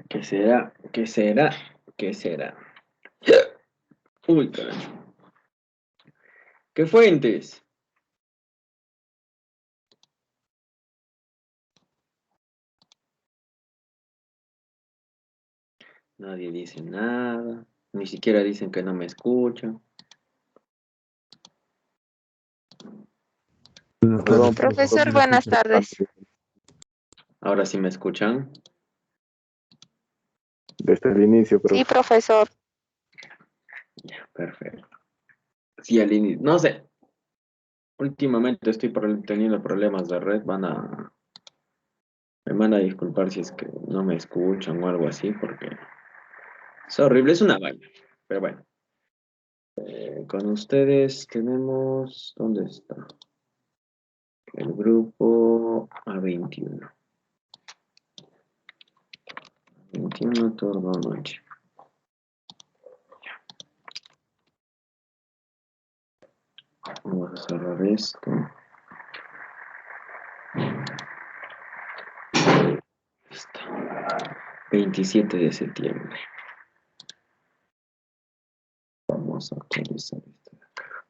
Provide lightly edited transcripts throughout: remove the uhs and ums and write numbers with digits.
¿Qué será? ¿Qué será? ¿Qué será? Uy, carajo. ¿Qué fuentes? Nadie dice nada. Ni siquiera dicen que no me escuchan. Perdón, Profesor, buenas tardes. Ahora sí me escuchan. desde el inicio, pero Sí, profesor. Ya, perfecto. Sí, al inicio. No sé. Últimamente estoy teniendo problemas de red. Me van a disculpar si es que no me escuchan o algo así, porque es horrible, es una vaina. Pero bueno. Con ustedes tenemos. ¿Dónde está? El grupo A21. 21 turno noche. Vamos a cerrar esto. Está. 27 de septiembre. Vamos a actualizar esto de acá.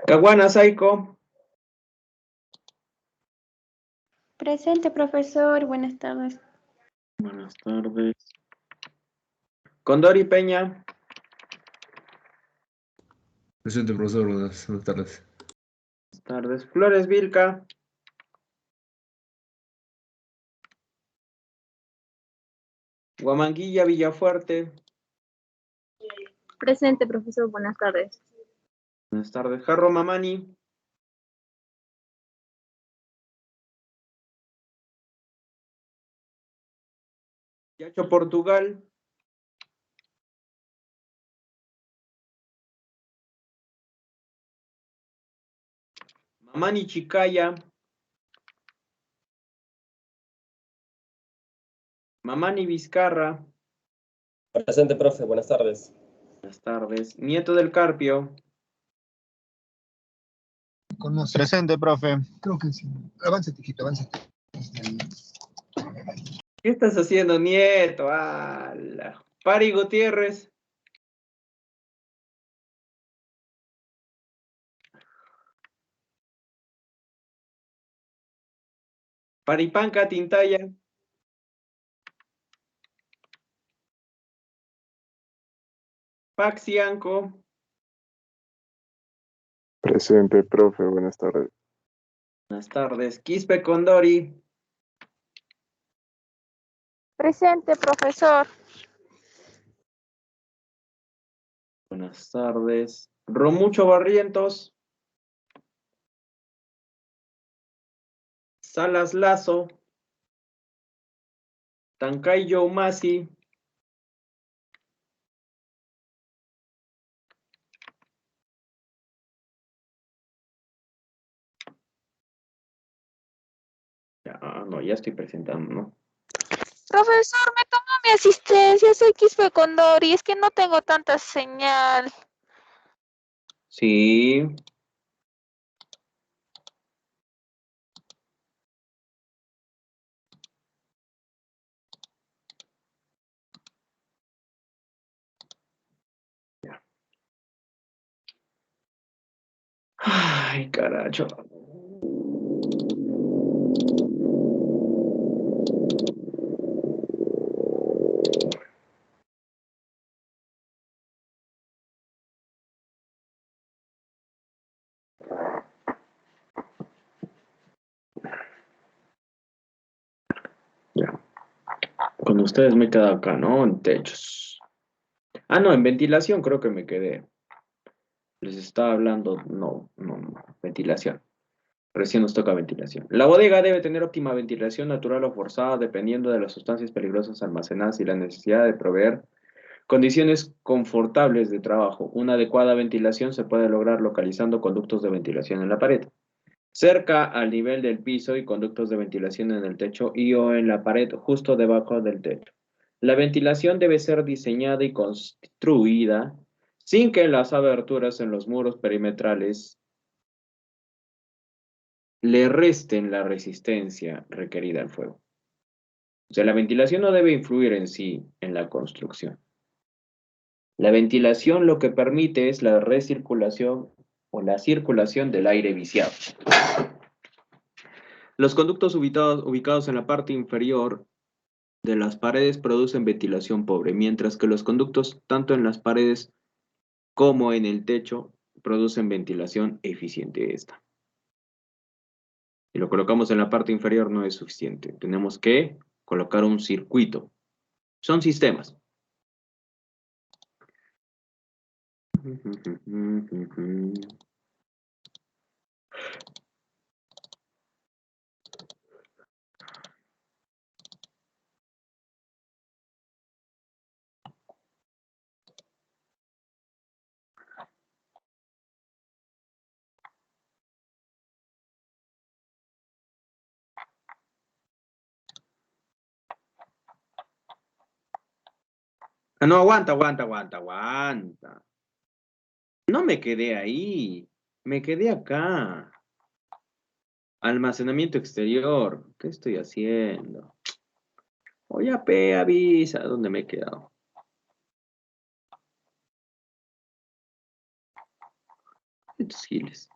Caguana, Saiko. Presente, profesor. Buenas tardes. Buenas tardes. Condori Peña. Presente, profesor. Buenas tardes. Buenas tardes. Flores Vilca. Guamanguilla Villafuerte. Presente, profesor. Buenas tardes. Buenas tardes. Jarro Mamani. Yacho Portugal. Mamani Chicaya. Mamani Vizcarra. Presente, profe, buenas tardes. Buenas tardes. Nieto del Carpio. Presente, profe. Creo que sí. Avance, Tiquito, avance. ¿Qué estás haciendo, Nieto? ¡Hala! Pari Gutiérrez. Paripanca Tintaya. Paxianco. presente, profe, buenas tardes. Buenas tardes. Quispe Condori. Presente, profesor. Buenas tardes. Romucho Barrientos. Salas Lazo. Tancayo Umasi. Ya, no, ya estoy presentando, ¿no? Profesor, me tomó mi asistencia. Soy Quispe Condori. Es que no tengo tanta señal. Sí. Ya. Ay, carajo. Ya. Con ustedes me he quedado acá, ¿no? En techos. Ah, no, en ventilación creo que me quedé. Les estaba hablando, no, ventilación. Recién nos toca ventilación. La bodega debe tener óptima ventilación natural o forzada dependiendo de las sustancias peligrosas almacenadas y la necesidad de proveer condiciones confortables de trabajo. Una adecuada ventilación se puede lograr localizando conductos de ventilación en la pared, cerca al nivel del piso y conductos de ventilación en el techo y o en la pared justo debajo del techo. La ventilación debe ser diseñada y construida sin que las aberturas en los muros perimetrales le resten la resistencia requerida al fuego. O sea, la ventilación no debe influir en sí en la construcción. La ventilación lo que permite es la recirculación o la circulación del aire viciado. Los conductos ubicados en la parte inferior de las paredes producen ventilación pobre, mientras que los conductos tanto en las paredes como en el techo producen ventilación eficiente esta. Si lo colocamos en la parte inferior no es suficiente. Tenemos que colocar un circuito. Son sistemas. Ah, no, aguanta. No me quedé ahí. Me quedé acá. Almacenamiento exterior. ¿Qué estoy haciendo? Oye, avisa dónde me he quedado. Estos giles.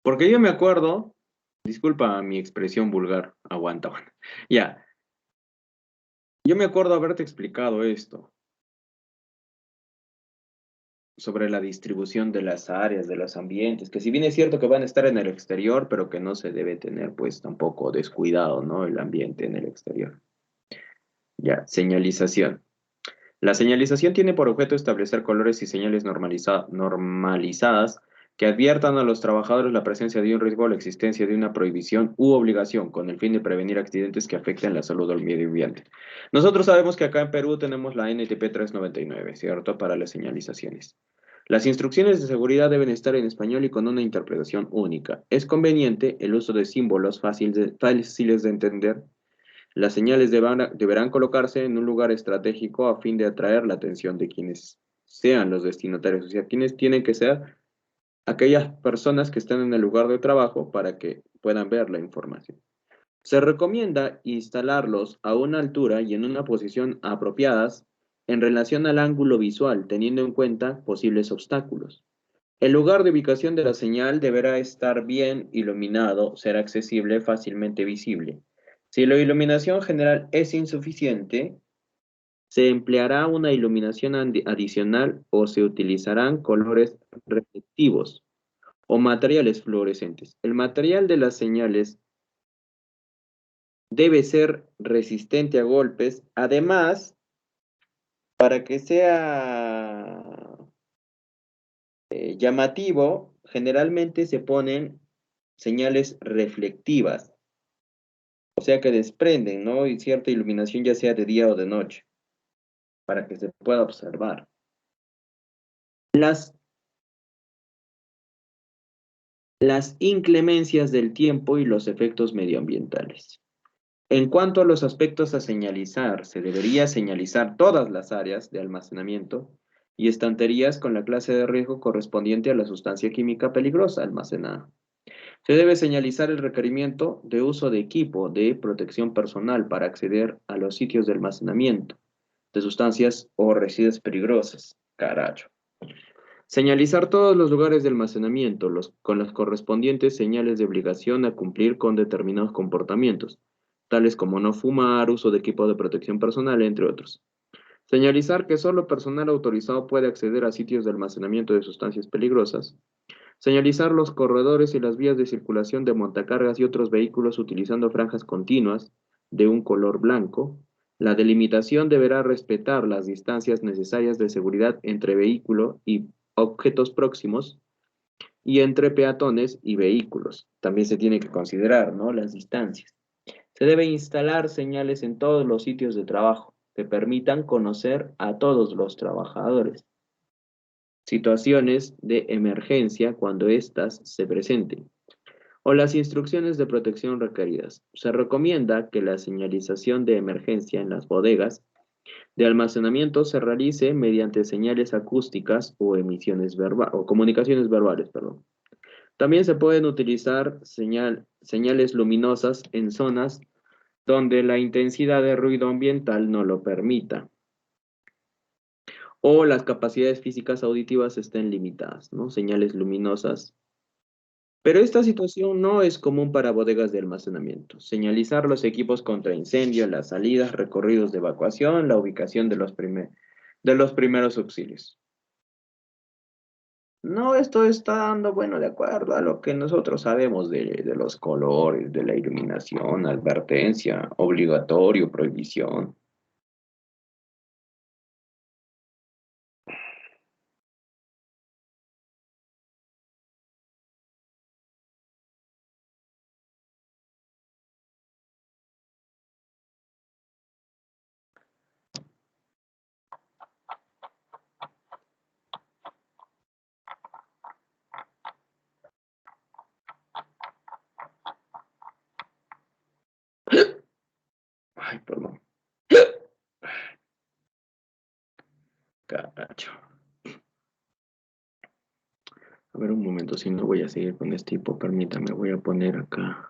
Porque yo me acuerdo, disculpa mi expresión vulgar, aguanta. Ya. Yo me acuerdo haberte explicado esto. Sobre la distribución de las áreas, de los ambientes, que si bien es cierto que van a estar en el exterior, pero que no se debe tener pues tampoco descuidado, ¿no? El ambiente en el exterior. Ya, señalización. La señalización tiene por objeto establecer colores y señales normalizadas que adviertan a los trabajadores la presencia de un riesgo o la existencia de una prohibición u obligación con el fin de prevenir accidentes que afecten la salud del medio ambiente. Nosotros sabemos que acá en Perú tenemos la NTP 399, ¿cierto? Para las señalizaciones. Las instrucciones de seguridad deben estar en español y con una interpretación única. Es conveniente el uso de símbolos fáciles de entender. Las señales deberán colocarse en un lugar estratégico a fin de atraer la atención de quienes sean los destinatarios, o sea, quienes tienen que ser aquellas personas que están en el lugar de trabajo para que puedan ver la información. Se recomienda instalarlos a una altura y en una posición apropiadas en relación al ángulo visual, teniendo en cuenta posibles obstáculos. El lugar de ubicación de la señal deberá estar bien iluminado, ser accesible, fácilmente visible. Si la iluminación general es insuficiente, se empleará una iluminación adicional o se utilizarán colores reflectivos o materiales fluorescentes. El material de las señales debe ser resistente a golpes. Además, para que sea llamativo, generalmente se ponen señales reflectivas, o sea que desprenden, ¿no? Y cierta iluminación ya sea de día o de noche, para que se pueda observar. Las inclemencias del tiempo y los efectos medioambientales. En cuanto a los aspectos a señalizar, se debería señalizar todas las áreas de almacenamiento y estanterías con la clase de riesgo correspondiente a la sustancia química peligrosa almacenada. Se debe señalizar el requerimiento de uso de equipo de protección personal para acceder a los sitios de almacenamiento de sustancias o residuos peligrosas. Carajo. Señalizar todos los lugares de almacenamiento con las correspondientes señales de obligación a cumplir con determinados comportamientos, tales como no fumar, uso de equipo de protección personal, entre otros. Señalizar que solo personal autorizado puede acceder a sitios de almacenamiento de sustancias peligrosas. Señalizar los corredores y las vías de circulación de montacargas y otros vehículos utilizando franjas continuas de un color blanco. La delimitación deberá respetar las distancias necesarias de seguridad entre vehículo y objetos próximos y entre peatones y vehículos. También se tiene que considerar, ¿no?, las distancias. Se debe instalar señales en todos los sitios de trabajo que permitan conocer a todos los trabajadores. Situaciones de emergencia cuando éstas se presenten. O las instrucciones de protección requeridas. Se recomienda que la señalización de emergencia en las bodegas de almacenamiento se realice mediante señales acústicas o o comunicaciones verbales, perdón. También se pueden utilizar señales luminosas en zonas donde la intensidad de ruido ambiental no lo permita, o las capacidades físicas auditivas estén limitadas, ¿no? Señales luminosas. Pero esta situación no es común para bodegas de almacenamiento. Señalizar los equipos contra incendio, las salidas, recorridos de evacuación, la ubicación de los primeros auxilios. No, esto está dando, bueno, de acuerdo a lo que nosotros sabemos de los colores, de la iluminación, advertencia, obligatorio, prohibición. Ay, perdón. Caracho. A ver, un momento, si no voy a seguir con este tipo, permítame, voy a poner acá.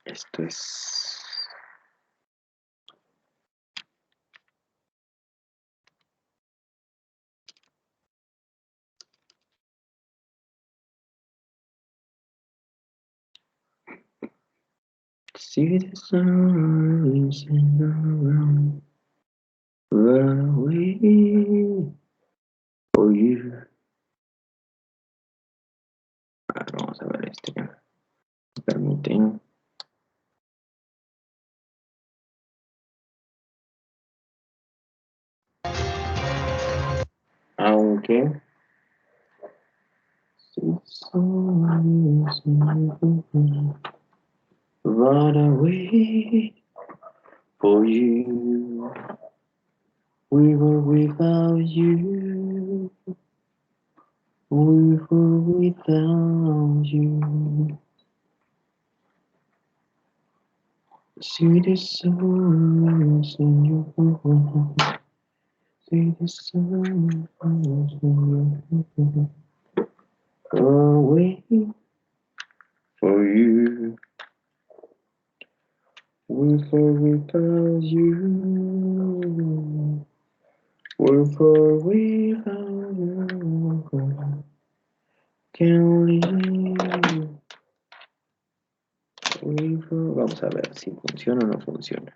Esto es... See the sun rising around, run away for you. A ver, vamos a ver este. Permiten. Aunque see the sun rising around, run away for you. We were without you. We were without you. See the sun in your heart. See the sun in your heart. Away for you. We were without you. We were without you. Can't leave. Vamos a ver si funciona o no funciona.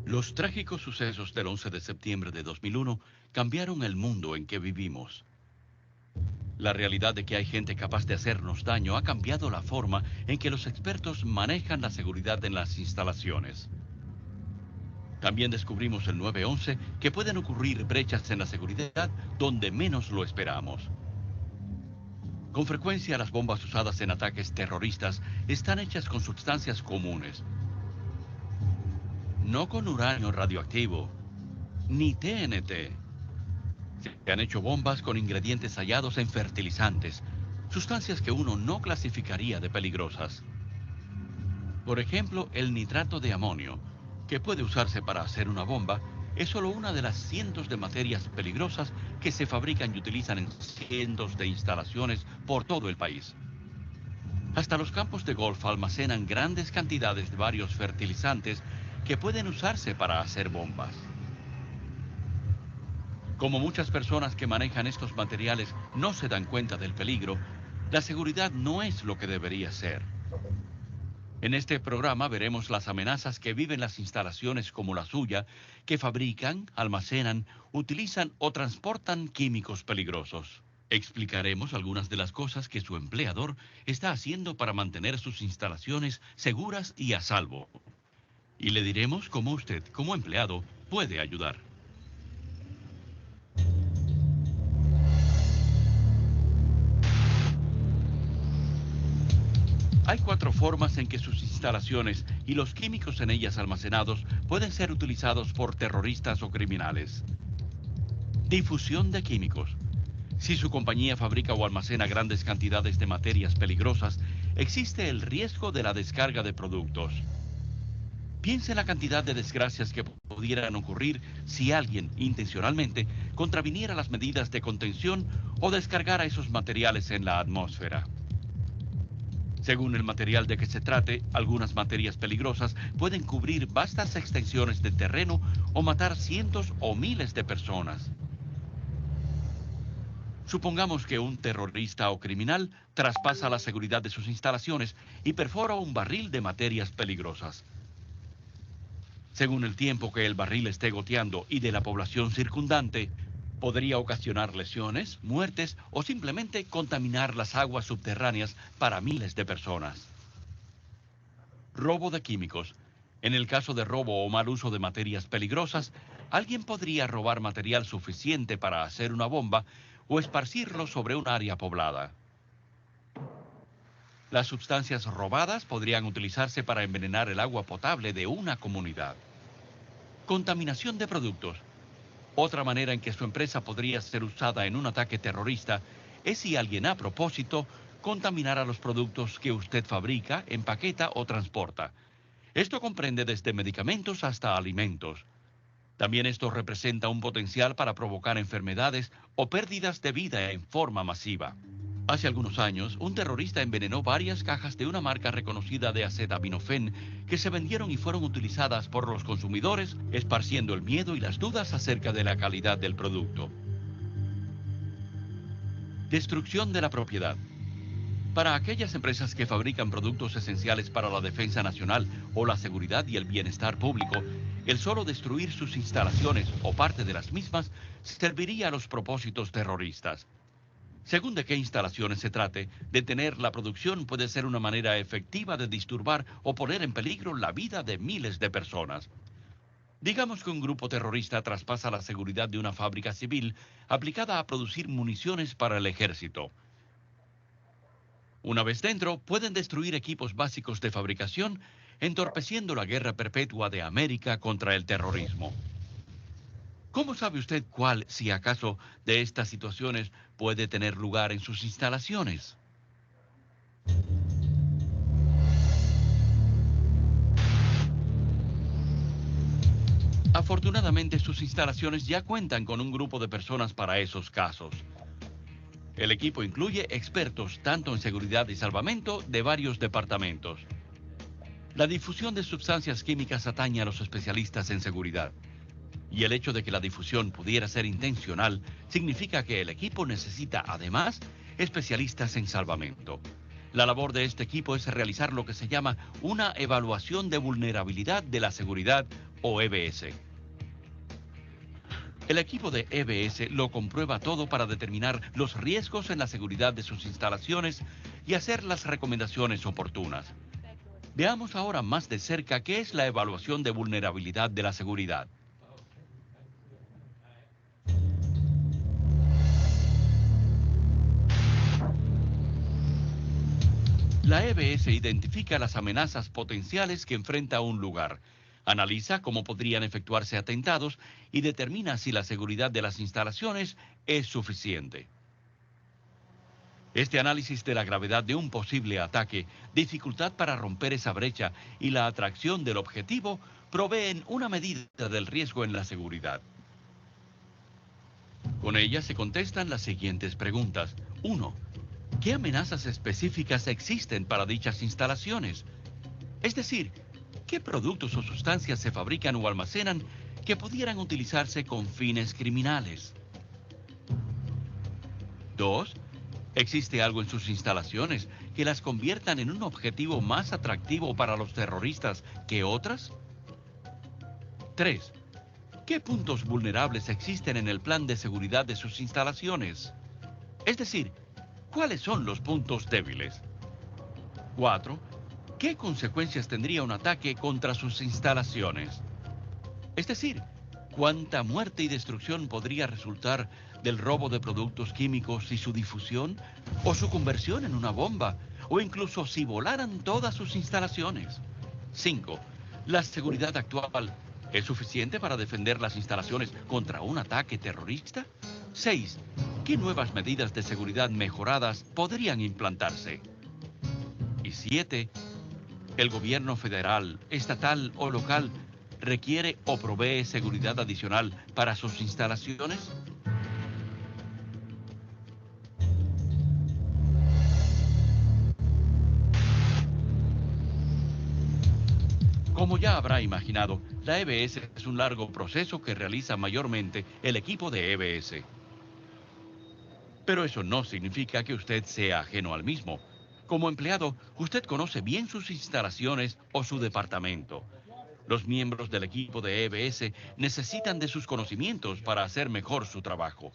Los trágicos sucesos del 11 de septiembre de 2001 cambiaron el mundo en que vivimos. La realidad de que hay gente capaz de hacernos daño ha cambiado la forma en que los expertos manejan la seguridad en las instalaciones. También descubrimos el 911 que pueden ocurrir brechas en la seguridad donde menos lo esperamos. Con frecuencia las bombas usadas en ataques terroristas están hechas con sustancias comunes. No con uranio radioactivo, ni TNT. Se han hecho bombas con ingredientes hallados en fertilizantes, sustancias que uno no clasificaría de peligrosas. Por ejemplo, el nitrato de amonio, que puede usarse para hacer una bomba, es solo una de las cientos de materias peligrosas que se fabrican y utilizan en cientos de instalaciones por todo el país. Hasta los campos de golf almacenan grandes cantidades de varios fertilizantes que pueden usarse para hacer bombas. Como muchas personas que manejan estos materiales no se dan cuenta del peligro, la seguridad no es lo que debería ser. En este programa veremos las amenazas que viven las instalaciones como la suya, que fabrican, almacenan, utilizan o transportan químicos peligrosos. Explicaremos algunas de las cosas que su empleador está haciendo para mantener sus instalaciones seguras y a salvo. Y le diremos cómo usted, como empleado, puede ayudar. Hay 4 formas en que sus instalaciones y los químicos en ellas almacenados pueden ser utilizados por terroristas o criminales. Difusión de químicos. Si su compañía fabrica o almacena grandes cantidades de materias peligrosas, existe el riesgo de la descarga de productos. Piense en la cantidad de desgracias que pudieran ocurrir si alguien, intencionalmente, contraviniera las medidas de contención o descargara esos materiales en la atmósfera. Según el material de que se trate, algunas materias peligrosas pueden cubrir vastas extensiones de terreno o matar cientos o miles de personas. Supongamos que un terrorista o criminal traspasa la seguridad de sus instalaciones y perfora un barril de materias peligrosas. Según el tiempo que el barril esté goteando y de la población circundante, podría ocasionar lesiones, muertes o simplemente contaminar las aguas subterráneas para miles de personas. Robo de químicos. En el caso de robo o mal uso de materias peligrosas, alguien podría robar material suficiente para hacer una bomba o esparcirlo sobre un área poblada. Las sustancias robadas podrían utilizarse para envenenar el agua potable de una comunidad. Contaminación de productos. Otra manera en que su empresa podría ser usada en un ataque terrorista es si alguien a propósito contaminara los productos que usted fabrica, empaqueta o transporta. Esto comprende desde medicamentos hasta alimentos. También esto representa un potencial para provocar enfermedades o pérdidas de vida en forma masiva. Hace algunos años, un terrorista envenenó varias cajas de una marca reconocida de acetaminofén que se vendieron y fueron utilizadas por los consumidores, esparciendo el miedo y las dudas acerca de la calidad del producto. Destrucción de la propiedad. Para aquellas empresas que fabrican productos esenciales para la defensa nacional o la seguridad y el bienestar público, el solo destruir sus instalaciones o parte de las mismas serviría a los propósitos terroristas. Según de qué instalaciones se trate, detener la producción puede ser una manera efectiva de disturbar o poner en peligro la vida de miles de personas. Digamos que un grupo terrorista traspasa la seguridad de una fábrica civil aplicada a producir municiones para el ejército. Una vez dentro, pueden destruir equipos básicos de fabricación, entorpeciendo la guerra perpetua de América contra el terrorismo. ¿Cómo sabe usted cuál, si acaso, de estas situaciones puede tener lugar en sus instalaciones? Afortunadamente, sus instalaciones ya cuentan con un grupo de personas para esos casos. El equipo incluye expertos tanto en seguridad y salvamento de varios departamentos. La difusión de sustancias químicas atañe a los especialistas en seguridad. Y el hecho de que la difusión pudiera ser intencional significa que el equipo necesita, además, especialistas en salvamento. La labor de este equipo es realizar lo que se llama una evaluación de vulnerabilidad de la seguridad, o EBS. El equipo de EBS lo comprueba todo para determinar los riesgos en la seguridad de sus instalaciones y hacer las recomendaciones oportunas. Veamos ahora más de cerca qué es la evaluación de vulnerabilidad de la seguridad. La EBS identifica las amenazas potenciales que enfrenta un lugar, analiza cómo podrían efectuarse atentados y determina si la seguridad de las instalaciones es suficiente. Este análisis de la gravedad de un posible ataque, dificultad para romper esa brecha y la atracción del objetivo proveen una medida del riesgo en la seguridad. Con ella se contestan las siguientes preguntas. 1. ¿Qué amenazas específicas existen para dichas instalaciones? Es decir, ¿qué productos o sustancias se fabrican o almacenan que pudieran utilizarse con fines criminales? 2. ¿Existe algo en sus instalaciones que las conviertan en un objetivo más atractivo para los terroristas que otras? 3. ¿Qué puntos vulnerables existen en el plan de seguridad de sus instalaciones? Es decir, ¿cuáles son los puntos débiles? 4. ¿Qué consecuencias tendría un ataque contra sus instalaciones? Es decir, ¿cuánta muerte y destrucción podría resultar del robo de productos químicos y su difusión, o su conversión en una bomba, o incluso si volaran todas sus instalaciones? 5. ¿La seguridad actual es suficiente para defender las instalaciones contra un ataque terrorista? 6. ¿Qué nuevas medidas de seguridad mejoradas podrían implantarse? Y 7. ¿El gobierno federal, estatal o local requiere o provee seguridad adicional para sus instalaciones? Como ya habrá imaginado, la EBS es un largo proceso que realiza mayormente el equipo de EBS. Pero eso no significa que usted sea ajeno al mismo. Como empleado, usted conoce bien sus instalaciones o su departamento. Los miembros del equipo de EBS necesitan de sus conocimientos para hacer mejor su trabajo.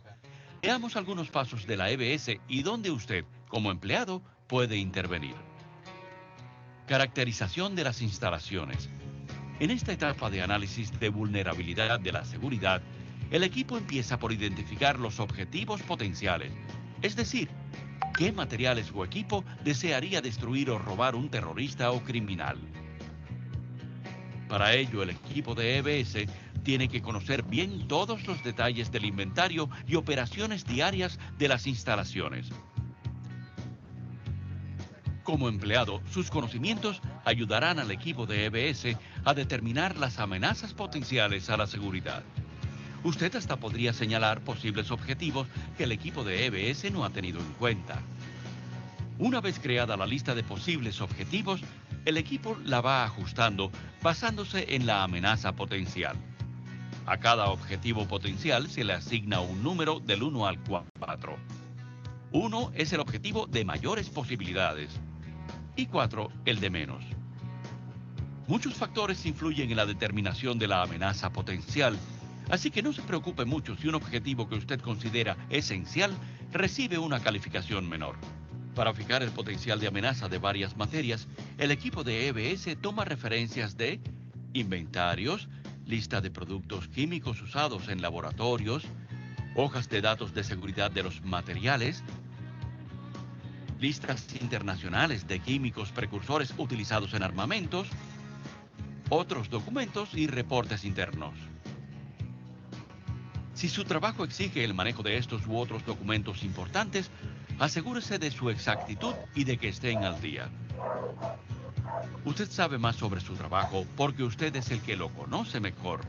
Veamos algunos pasos de la EBS y dónde usted, como empleado, puede intervenir. Caracterización de las instalaciones. En esta etapa de análisis de vulnerabilidad de la seguridad, el equipo empieza por identificar los objetivos potenciales, es decir, qué materiales o equipo desearía destruir o robar un terrorista o criminal. Para ello, el equipo de EBS tiene que conocer bien todos los detalles del inventario y operaciones diarias de las instalaciones. Como empleado, sus conocimientos ayudarán al equipo de EBS a determinar las amenazas potenciales a la seguridad. Usted hasta podría señalar posibles objetivos que el equipo de EBS no ha tenido en cuenta. Una vez creada la lista de posibles objetivos, el equipo la va ajustando basándose en la amenaza potencial. A cada objetivo potencial se le asigna un número del 1 al 4. 1 es el objetivo de mayores posibilidades y 4 el de menos. Muchos factores influyen en la determinación de la amenaza potencial, así que no se preocupe mucho si un objetivo que usted considera esencial recibe una calificación menor. Para fijar el potencial de amenaza de varias materias, el equipo de EBS toma referencias de inventarios, lista de productos químicos usados en laboratorios, hojas de datos de seguridad de los materiales, listas internacionales de químicos precursores utilizados en armamentos, otros documentos y reportes internos. Si su trabajo exige el manejo de estos u otros documentos importantes, asegúrese de su exactitud y de que estén al día. Usted sabe más sobre su trabajo porque usted es el que lo conoce mejor.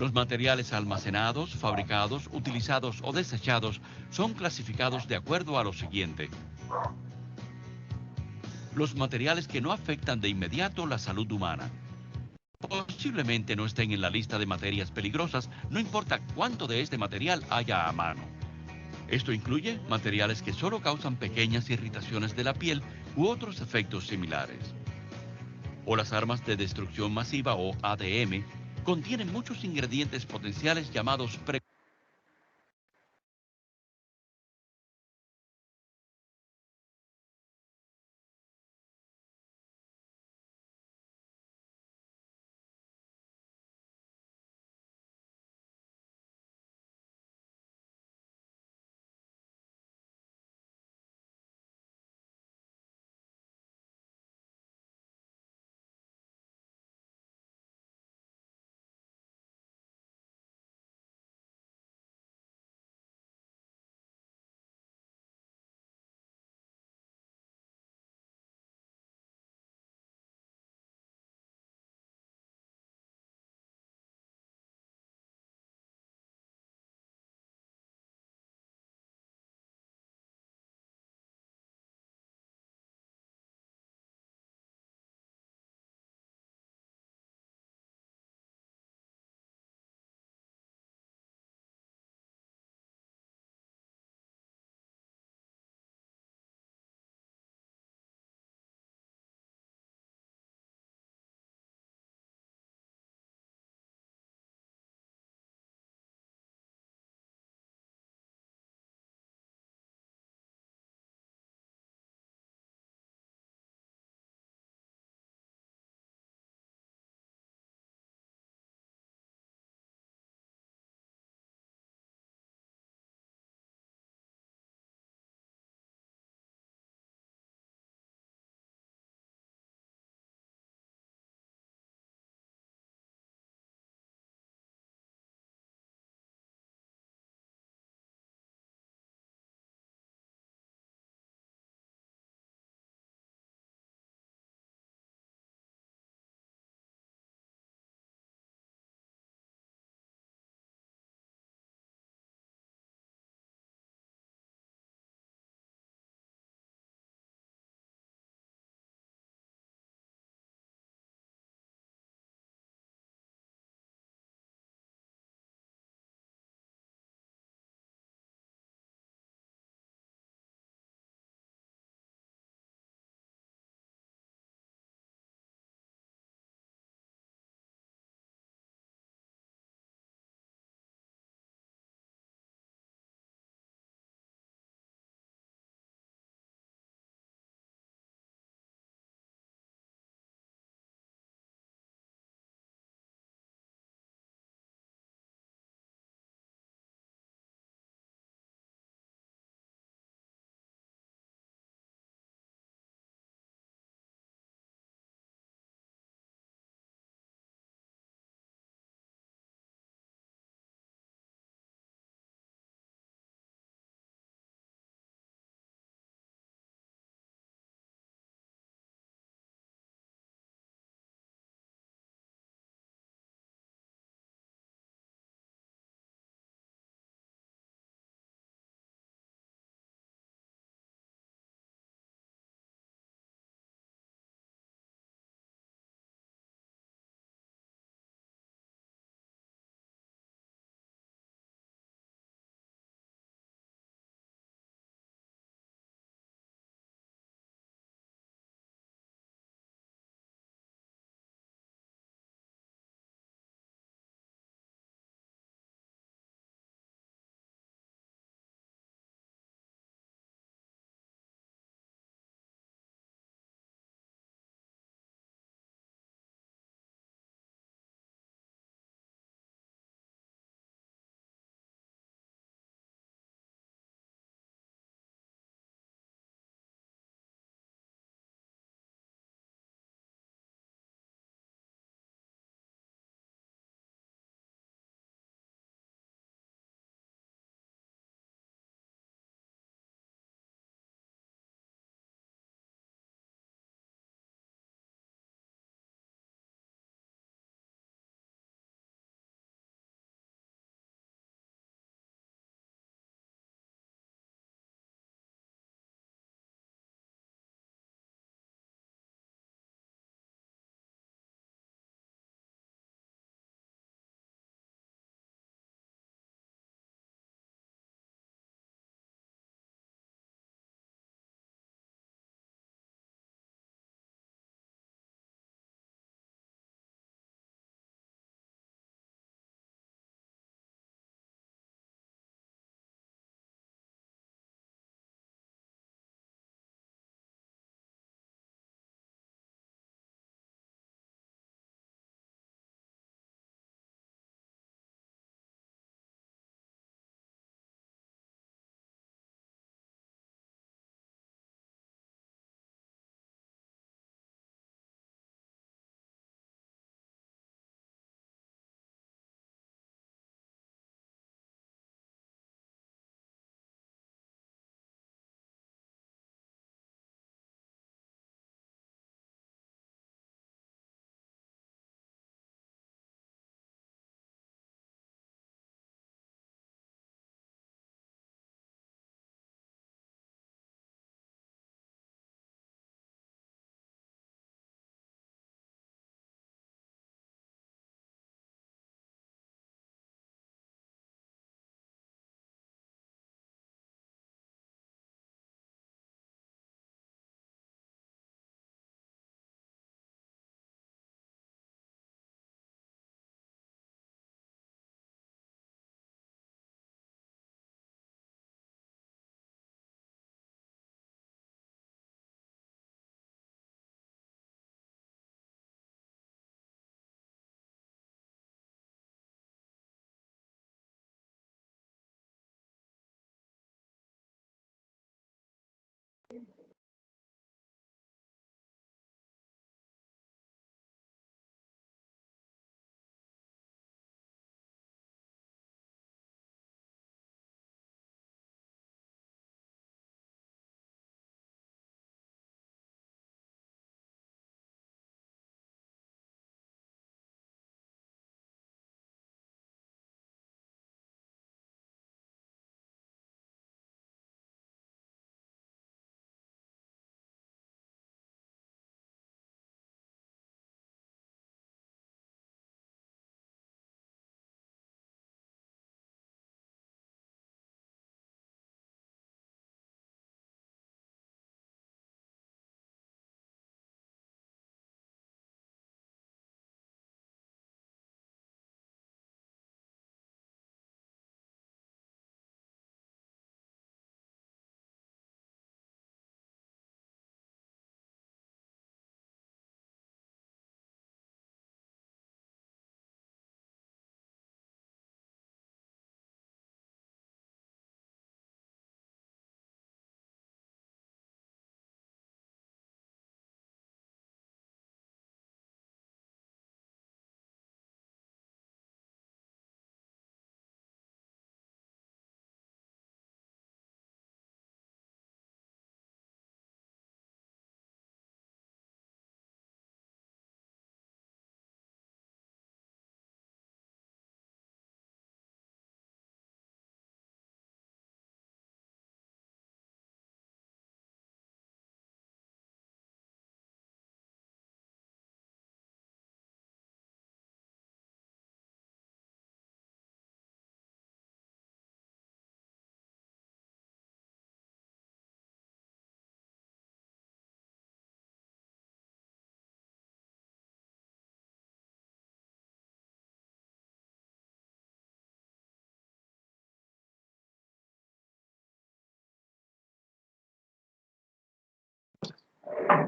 Los materiales almacenados, fabricados, utilizados o desechados son clasificados de acuerdo a lo siguiente. Los materiales que no afectan de inmediato la salud humana. Posiblemente no estén en la lista de materias peligrosas, no importa cuánto de este material haya a mano. Esto incluye materiales que solo causan pequeñas irritaciones de la piel u otros efectos similares. O las armas de destrucción masiva o ADM contienen muchos ingredientes potenciales llamados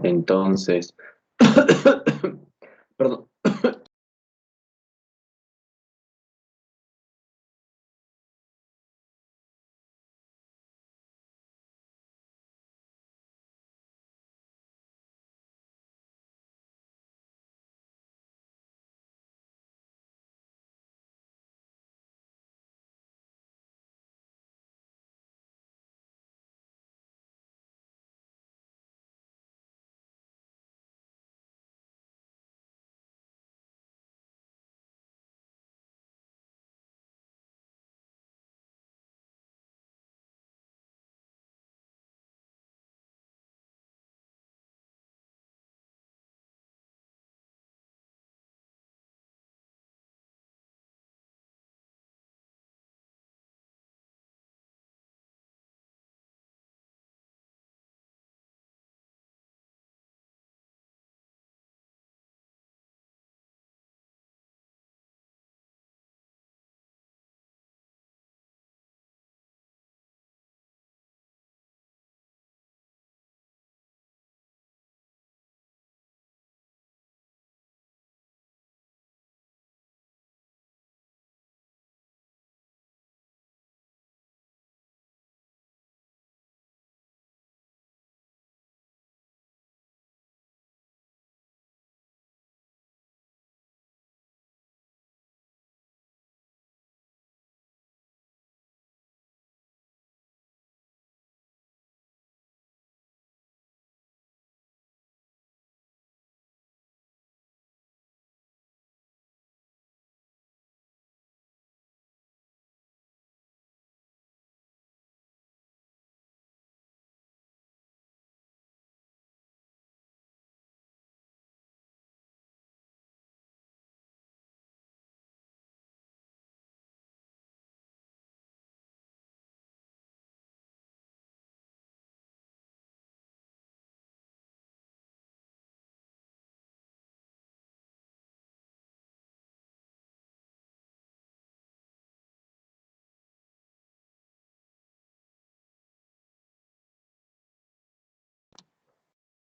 Entonces, perdón.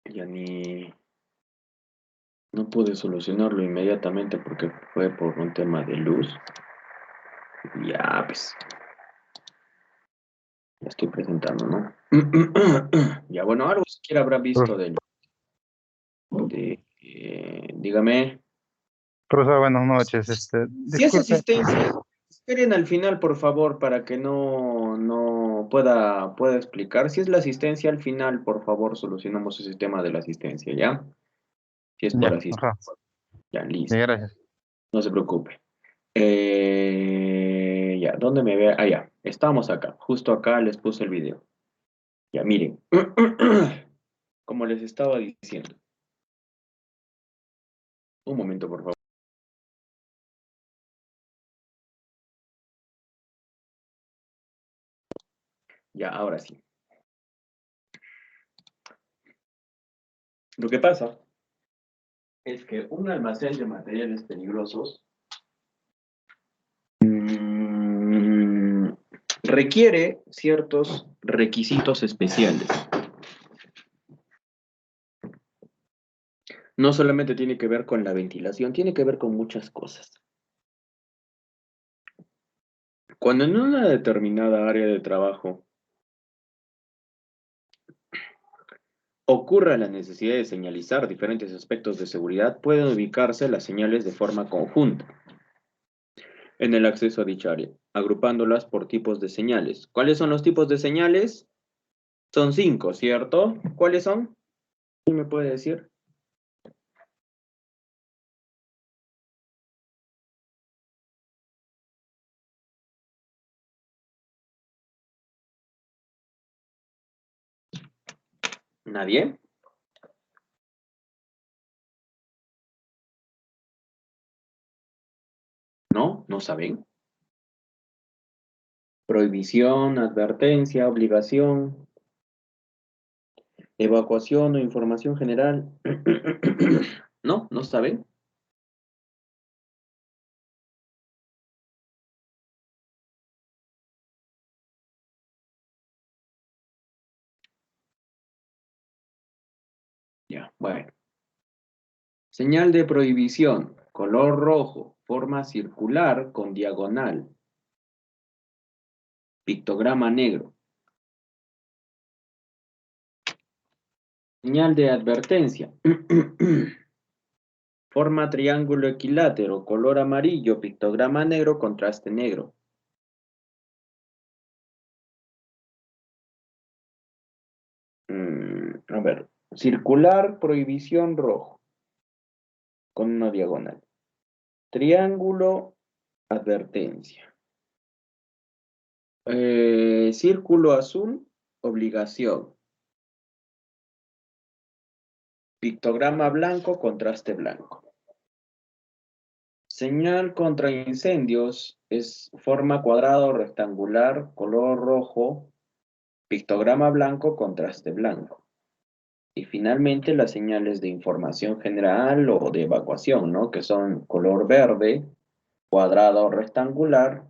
Ya ni... No pude solucionarlo inmediatamente porque fue por un tema de luz. Ya, pues, ya estoy presentando, ¿no? Ya, bueno, algo siquiera habrá visto Profe- dígame. Profesor, buenas noches. Si es Disculpe. asistencia, esperen al final, por favor, para que no pueda explicar. Si es la asistencia, al final, por favor, solucionamos ese tema de la asistencia, ¿ya? Si es por Ya, asistencia. ajá. Ya, Ya, listo. gracias. No se preocupe. Ya, ¿dónde me ve? Ah, ya, estamos acá. Justo acá les puse el video. Ya, miren. Como les estaba diciendo. Un momento, por favor. Ya, ahora sí. Lo que pasa es que un almacén de materiales peligrosos requiere ciertos requisitos especiales. No solamente tiene que ver con la ventilación, tiene que ver con muchas cosas. Cuando en una determinada área de trabajo ocurra la necesidad de señalizar diferentes aspectos de seguridad, pueden ubicarse las señales de forma conjunta en el acceso a dicha área, agrupándolas por tipos de señales. ¿Cuáles son los tipos de señales? Son 5, ¿cierto? ¿Cuáles son? ¿Quién me puede decir? ¿Nadie? ¿No? ¿No saben? Prohibición, advertencia, obligación, evacuación o información general. ¿No? ¿No saben? Ya, bueno. Señal de prohibición, color rojo, forma circular con diagonal. Pictograma negro. Señal de advertencia. Forma triángulo equilátero, color amarillo, pictograma negro, contraste negro. A ver, circular, prohibición, rojo, con una diagonal. Triángulo, advertencia. Círculo azul, obligación. Pictograma blanco, contraste blanco. Señal contra incendios es forma cuadrado rectangular, color rojo, pictograma blanco, contraste blanco. Y finalmente las señales de información general o de evacuación, ¿no? Que son color verde, cuadrado rectangular,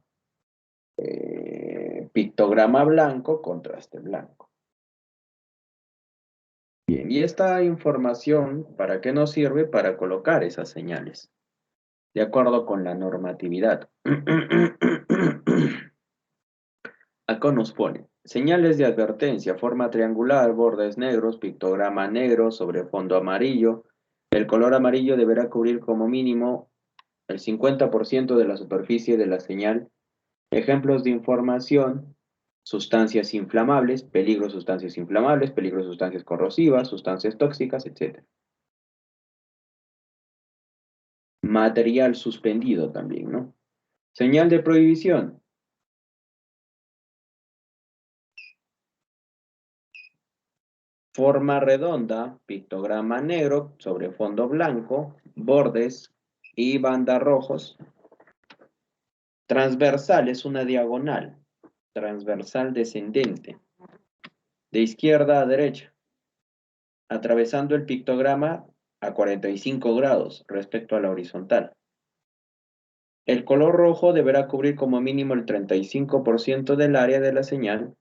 pictograma blanco, contraste blanco. Bien, y esta información, ¿para qué nos sirve? Para colocar esas señales, de acuerdo con la normatividad. Acá nos pone, señales de advertencia, forma triangular, bordes negros, pictograma negro sobre fondo amarillo. El color amarillo deberá cubrir como mínimo el 50% de la superficie de la señal. Ejemplos de información, sustancias inflamables, peligro sustancias inflamables, peligro sustancias corrosivas, sustancias tóxicas, etc. Material suspendido también, ¿no? Señal de prohibición. Forma redonda, pictograma negro sobre fondo blanco, bordes y bandas rojos. Transversal es una diagonal, transversal descendente, de izquierda a derecha, atravesando el pictograma a 45 grados respecto a la horizontal. El color rojo deberá cubrir como mínimo el 35% del área de la señal.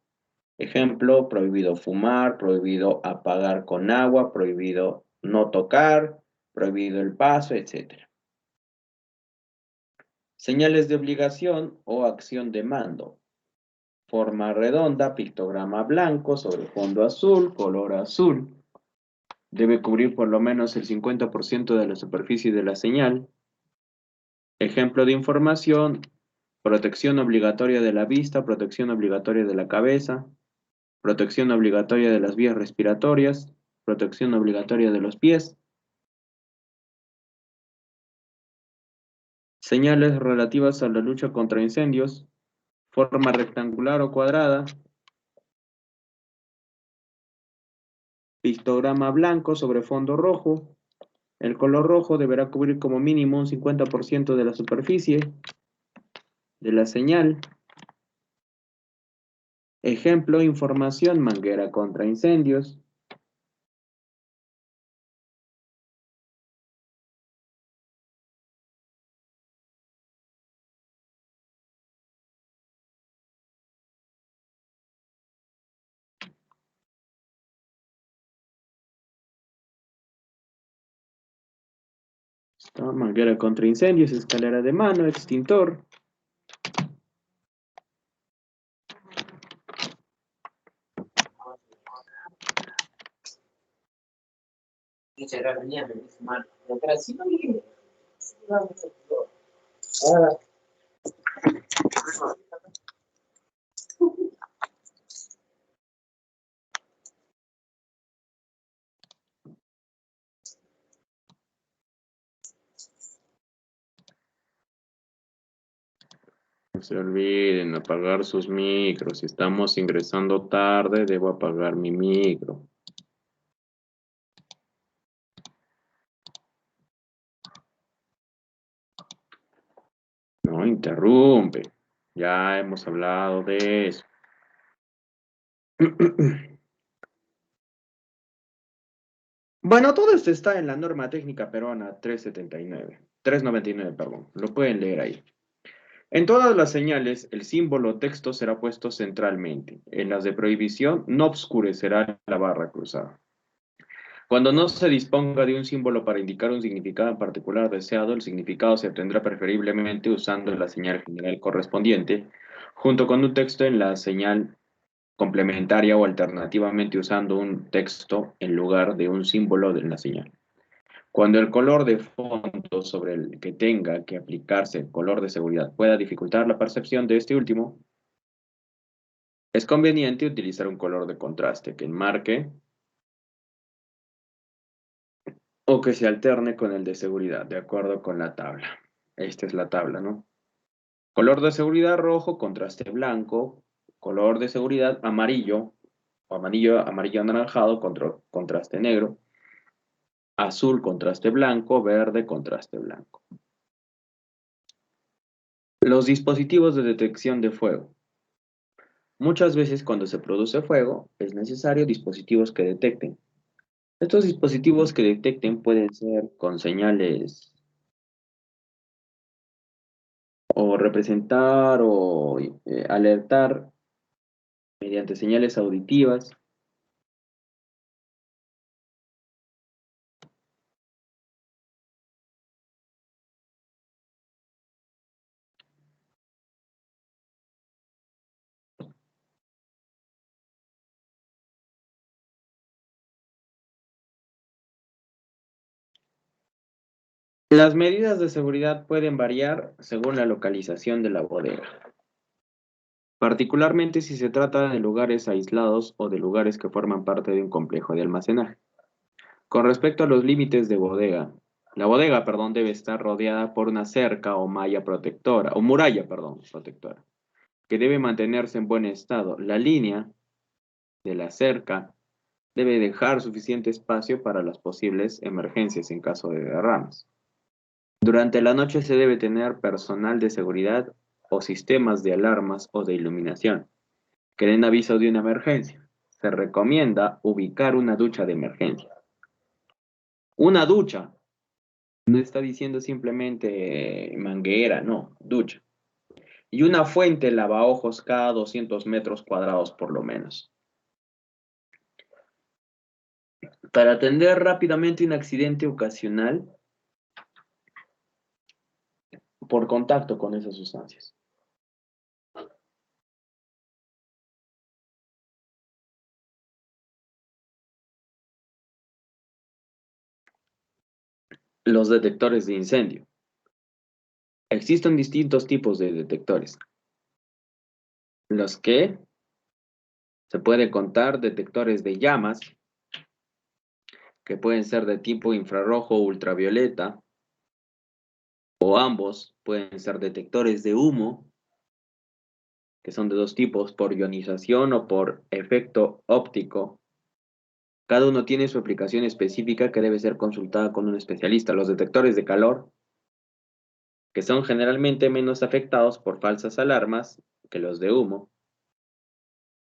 Ejemplo, prohibido fumar, prohibido apagar con agua, prohibido no tocar, prohibido el paso, etc. Señales de obligación o acción de mando. Forma redonda, pictograma blanco sobre fondo azul, color azul. Debe cubrir por lo menos el 50% de la superficie de la señal. Ejemplo de información, protección obligatoria de la vista, protección obligatoria de la cabeza, protección obligatoria de las vías respiratorias, protección obligatoria de los pies. Señales relativas a la lucha contra incendios, forma rectangular o cuadrada, pictograma blanco sobre fondo rojo. El color rojo deberá cubrir como mínimo un 50% de la superficie de la señal. Ejemplo, información, manguera contra incendios. Esta manguera contra incendios, escalera de mano, extintor. No se olviden apagar sus micros. Si estamos ingresando tarde, debo apagar mi micro. No interrumpe. Ya hemos hablado de eso. Bueno, todo esto está en la norma técnica peruana 399, perdón. Lo pueden leer ahí. En todas las señales, el símbolo texto será puesto centralmente. En las de prohibición, no obscurecerá la barra cruzada. Cuando no se disponga de un símbolo para indicar un significado en particular deseado, el significado se obtendrá preferiblemente usando la señal general correspondiente, junto con un texto en la señal complementaria o alternativamente usando un texto en lugar de un símbolo de la señal. Cuando el color de fondo sobre el que tenga que aplicarse el color de seguridad pueda dificultar la percepción de este último, es conveniente utilizar un color de contraste que enmarque o que se alterne con el de seguridad, de acuerdo con la tabla. Esta es la tabla, ¿no? Color de seguridad rojo, contraste blanco, color de seguridad amarillo, o amarillo anaranjado, contraste negro, azul, contraste blanco, verde, contraste blanco. Los dispositivos de detección de fuego. Muchas veces cuando se produce fuego, es necesario dispositivos que detecten. Estos dispositivos que detecten pueden ser con señales o representar o alertar mediante señales auditivas. Las medidas de seguridad pueden variar según la localización de la bodega, particularmente si se trata de lugares aislados o de lugares que forman parte de un complejo de almacenaje. Con respecto a los límites de bodega, la bodega, perdón, debe estar rodeada por una cerca o malla protectora, o muralla, perdón, protectora, que debe mantenerse en buen estado. La línea de la cerca debe dejar suficiente espacio para las posibles emergencias en caso de derrames. Durante la noche se debe tener personal de seguridad o sistemas de alarmas o de iluminación que den aviso de una emergencia. Se recomienda ubicar una ducha de emergencia. Una ducha. No está diciendo simplemente manguera, no, ducha. Y una fuente lavaojos cada 200 metros cuadrados por lo menos. Para atender rápidamente un accidente ocasional por contacto con esas sustancias. Los detectores de incendio. Existen distintos tipos de detectores. Los que se puede contar detectores de llamas, que pueden ser de tipo infrarrojo o ultravioleta, o ambos pueden ser detectores de humo, que son de dos tipos, por ionización o por efecto óptico. Cada uno tiene su aplicación específica que debe ser consultada con un especialista. Los detectores de calor, que son generalmente menos afectados por falsas alarmas que los de humo.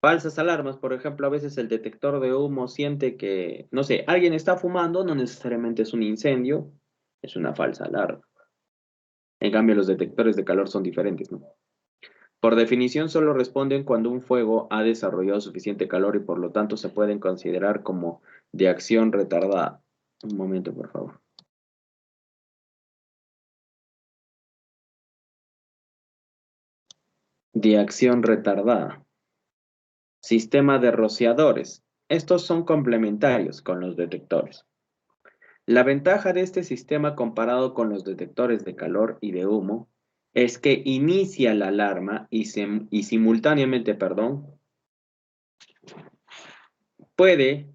Falsas alarmas, por ejemplo, a veces el detector de humo siente que, no sé, alguien está fumando, no necesariamente es un incendio, es una falsa alarma. En cambio, los detectores de calor son diferentes, ¿no? Por definición, solo responden cuando un fuego ha desarrollado suficiente calor y por lo tanto se pueden considerar como de acción retardada. Un momento, por favor. De acción retardada. Sistema de rociadores. Estos son complementarios con los detectores. La ventaja de este sistema comparado con los detectores de calor y de humo es que inicia la alarma y simultáneamente, puede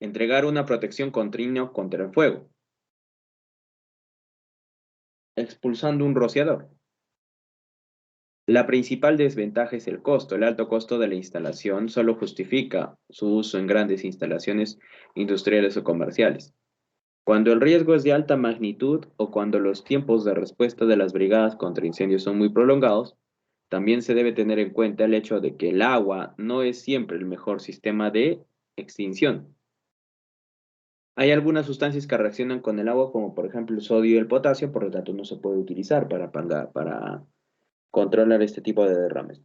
entregar una protección continua contra el fuego, expulsando un rociador. La principal desventaja es el costo. El alto costo de la instalación solo justifica su uso en grandes instalaciones industriales o comerciales. Cuando el riesgo es de alta magnitud o cuando los tiempos de respuesta de las brigadas contra incendios son muy prolongados, también se debe tener en cuenta el hecho de que el agua no es siempre el mejor sistema de extinción. Hay algunas sustancias que reaccionan con el agua, como por ejemplo el sodio y el potasio, por lo tanto no se puede utilizar para controlar este tipo de derrames.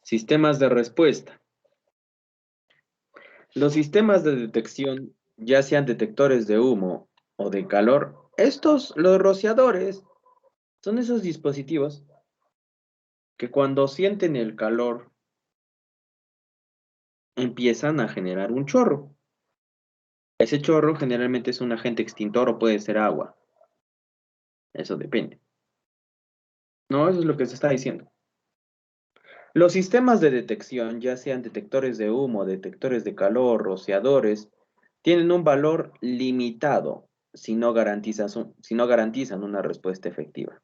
Sistemas de respuesta. Los sistemas de detección, ya sean detectores de humo o de calor, los rociadores, son esos dispositivos que cuando sienten el calor empiezan a generar un chorro. Ese chorro generalmente es un agente extintor o puede ser agua. Eso depende. No, eso es lo que se está diciendo. Los sistemas de detección, ya sean detectores de humo, detectores de calor, rociadores, tienen un valor limitado si no garantizan una respuesta efectiva.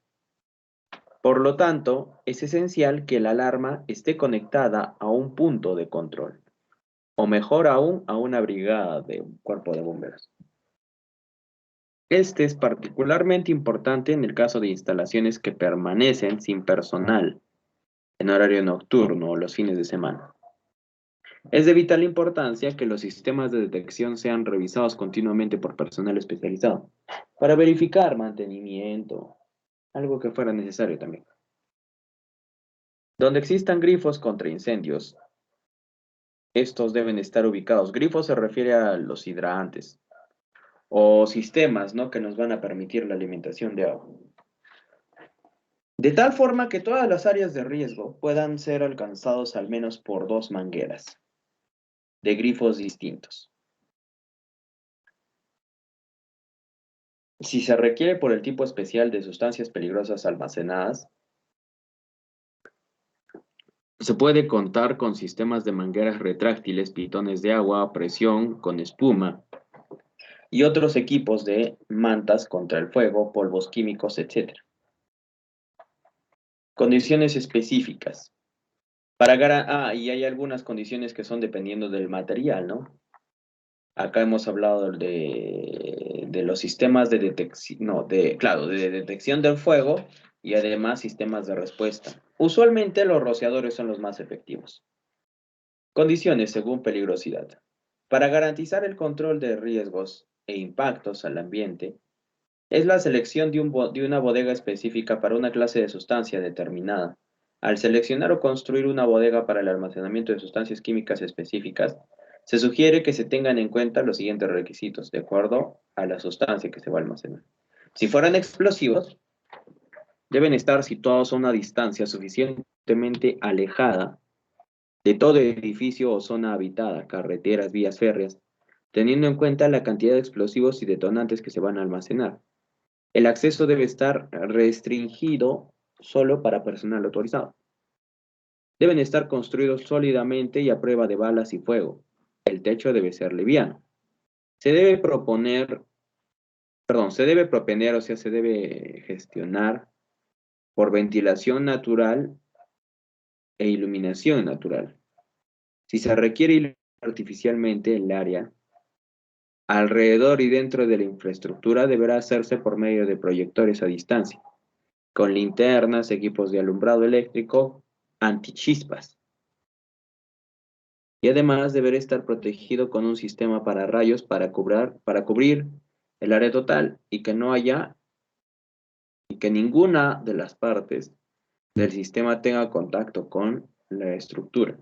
Por lo tanto, es esencial que la alarma esté conectada a un punto de control, o mejor aún, a una brigada de un cuerpo de bomberos. Este es particularmente importante en el caso de instalaciones que permanecen sin personal en horario nocturno o los fines de semana. Es de vital importancia que los sistemas de detección sean revisados continuamente por personal especializado para verificar mantenimiento, algo que fuera necesario también. Donde existan grifos contra incendios, estos deben estar ubicados. Grifos se refiere a los hidrantes o sistemas, ¿no?, que nos van a permitir la alimentación de agua. De tal forma que todas las áreas de riesgo puedan ser alcanzados al menos por 2 mangueras de grifos distintos. Si se requiere por el tipo especial de sustancias peligrosas almacenadas, se puede contar con sistemas de mangueras retráctiles, pitones de agua a presión con espuma y otros equipos de mantas contra el fuego, polvos químicos, etc. Condiciones específicas. Y hay algunas condiciones que son dependiendo del material, ¿no? Acá hemos hablado de los sistemas de detección, no, claro, de detección del fuego y además sistemas de respuesta. Usualmente los rociadores son los más efectivos. Condiciones según peligrosidad. Para garantizar el control de riesgos e impactos al ambiente, es la selección de una bodega específica para una clase de sustancia determinada. Al seleccionar o construir una bodega para el almacenamiento de sustancias químicas específicas, se sugiere que se tengan en cuenta los siguientes requisitos, de acuerdo a la sustancia que se va a almacenar. Si fueran explosivos, deben estar situados a una distancia suficientemente alejada de todo edificio o zona habitada, carreteras, vías férreas, teniendo en cuenta la cantidad de explosivos y detonantes que se van a almacenar. El acceso debe estar restringido solo para personal autorizado. Deben estar construidos sólidamente y a prueba de balas y fuego. El techo debe ser liviano. Se debe se debe gestionar por ventilación natural e iluminación natural. Si se requiere iluminar artificialmente el área, alrededor y dentro de la infraestructura deberá hacerse por medio de proyectores a distancia, con linternas, equipos de alumbrado eléctrico, antichispas. Y además deberá estar protegido con un sistema para rayos para cubrir el área total y que ninguna de las partes del sistema tenga contacto con la estructura.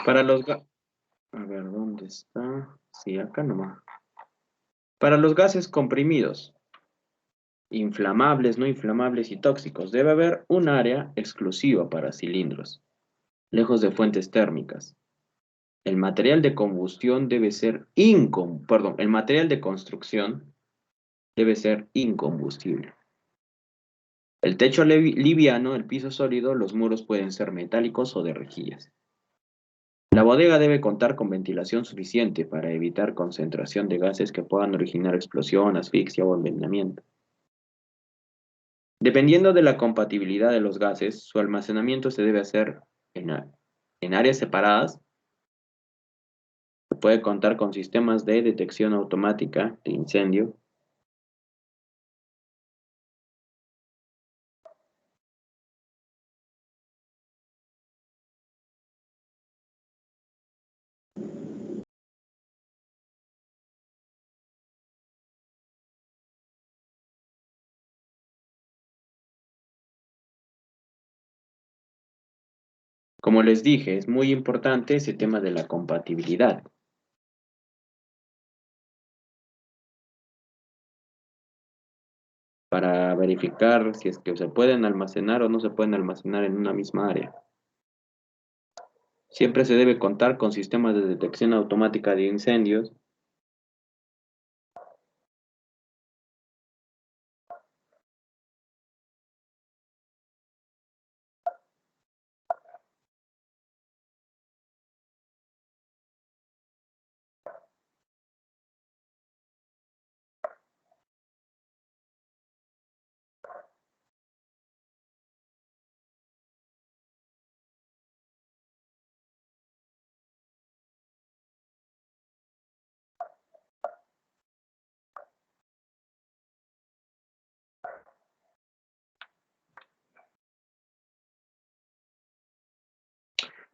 Para los a ver, ¿dónde está? Sí, acá nomás. Para los gases comprimidos, inflamables, no inflamables y tóxicos, debe haber un área exclusiva para cilindros, lejos de fuentes térmicas. El material de combustión debe ser el material de construcción debe ser incombustible. El techo liviano, el piso sólido, los muros pueden ser metálicos o de rejillas. La bodega debe contar con ventilación suficiente para evitar concentración de gases que puedan originar explosión, asfixia o envenenamiento. Dependiendo de la compatibilidad de los gases, su almacenamiento se debe hacer en áreas separadas. Se puede contar con sistemas de detección automática de incendio. Como les dije, es muy importante ese tema de la compatibilidad. Para verificar si es que se pueden almacenar o no se pueden almacenar en una misma área. Siempre se debe contar con sistemas de detección automática de incendios.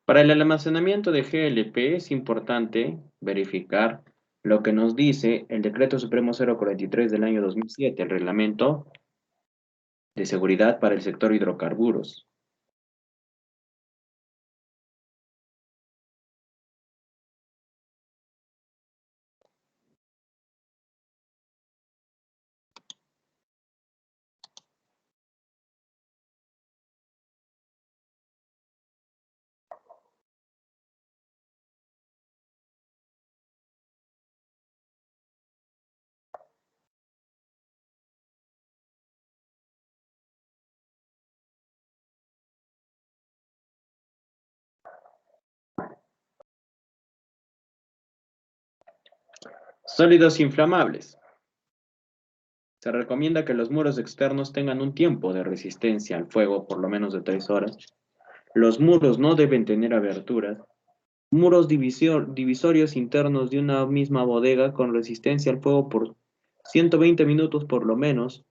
Para el almacenamiento de GLP es importante verificar lo que nos dice el Decreto Supremo 043 del año 2007, el Reglamento de Seguridad para el Sector Hidrocarburos. Sólidos inflamables. Se recomienda que los muros externos tengan un tiempo de resistencia al fuego por lo menos de 3 horas. Los muros no deben tener aberturas. Muros divisorios internos de una misma bodega con resistencia al fuego por 120 minutos por lo menos.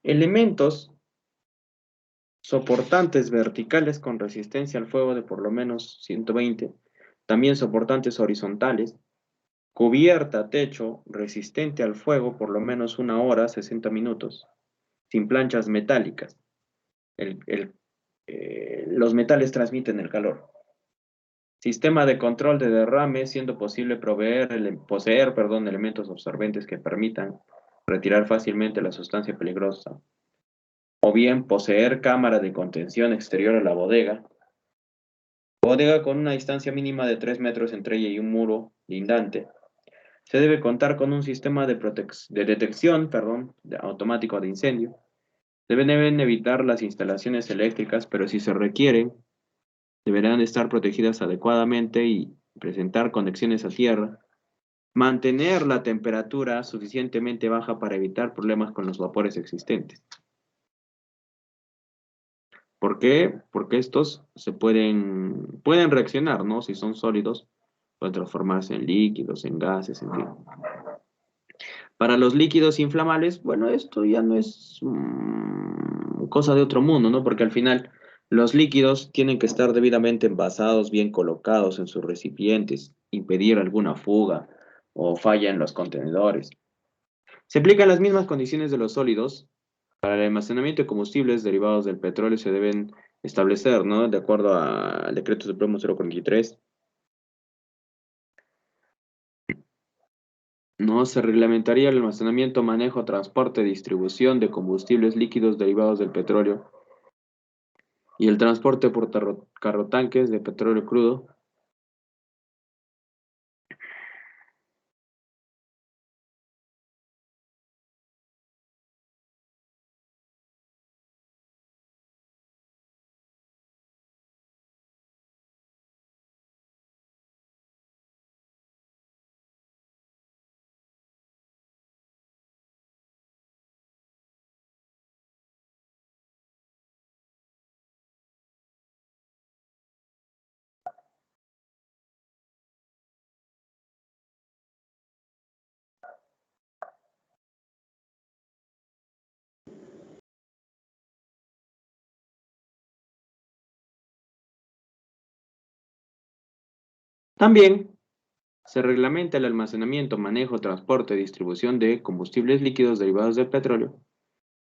Elementos soportantes verticales con resistencia al fuego de por lo menos 120, también soportantes horizontales, cubierta, techo, resistente al fuego por lo menos 1 hora, 60 minutos, sin planchas metálicas. Los metales transmiten el calor. Sistema de control de derrame, siendo posible poseer elementos absorbentes que permitan retirar fácilmente la sustancia peligrosa. O bien poseer cámara de contención exterior a la bodega. Bodega con una distancia mínima de 3 metros entre ella y un muro lindante. Se debe contar con un sistema de detección automático de incendio. Deben evitar las instalaciones eléctricas, pero si se requieren, deberán estar protegidas adecuadamente y presentar conexiones a tierra. Mantener la temperatura suficientemente baja para evitar problemas con los vapores existentes. ¿Por qué? Porque estos pueden reaccionar, ¿no? Si son sólidos, pueden transformarse en líquidos, en gases, en fin. Para los líquidos inflamables, bueno, esto ya no es cosa de otro mundo, ¿no? Porque al final los líquidos tienen que estar debidamente envasados, bien colocados en sus recipientes, impedir alguna fuga o falla en los contenedores. Se aplican las mismas condiciones de los sólidos. Para el almacenamiento de combustibles derivados del petróleo se deben establecer, ¿no? De acuerdo al Decreto Supremo 043. No se reglamentaría el almacenamiento, manejo, transporte, distribución de combustibles líquidos derivados del petróleo y el transporte por carrotanques de petróleo crudo. También se reglamenta el almacenamiento, manejo, transporte, distribución de combustibles líquidos derivados del petróleo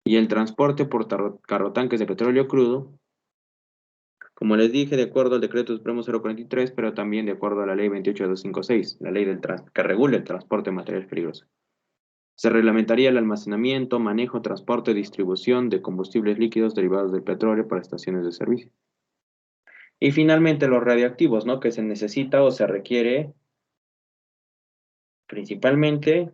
y el transporte por carrotanques de petróleo crudo, como les dije, de acuerdo al Decreto Supremo 043, pero también de acuerdo a la Ley 28256, la ley que regula el transporte de materiales peligrosos. Se reglamentaría el almacenamiento, manejo, transporte, distribución de combustibles líquidos derivados del petróleo para estaciones de servicio. Y finalmente los radioactivos, ¿no? Que se necesita o se requiere principalmente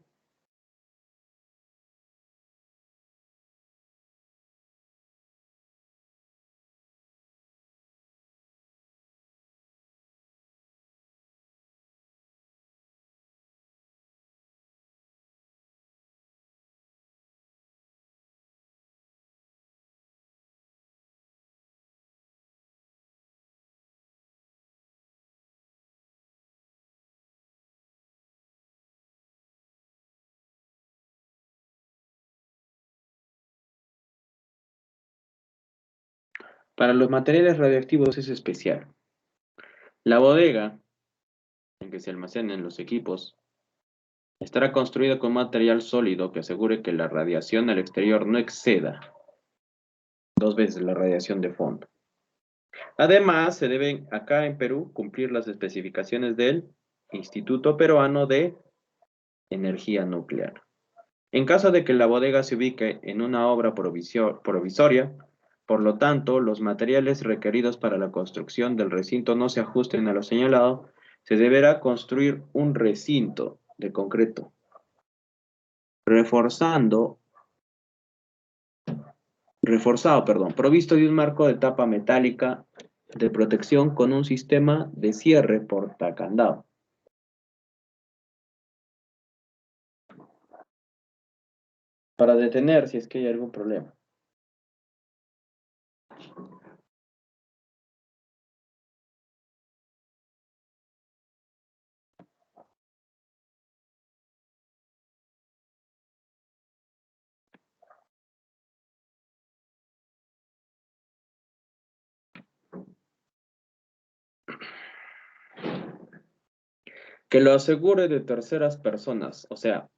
para los materiales radioactivos es especial. La bodega en que se almacenan los equipos estará construida con material sólido que asegure que la radiación al exterior no exceda 2 veces la radiación de fondo. Además, se deben acá en Perú cumplir las especificaciones del Instituto Peruano de Energía Nuclear. En caso de que la bodega se ubique en una obra provisoria, por lo tanto, los materiales requeridos para la construcción del recinto no se ajusten a lo señalado, se deberá construir un recinto de concreto, provisto de un marco de tapa metálica de protección con un sistema de cierre portacandado. Para detener si es que hay algún problema. Que lo asegure de terceras personas, o sea,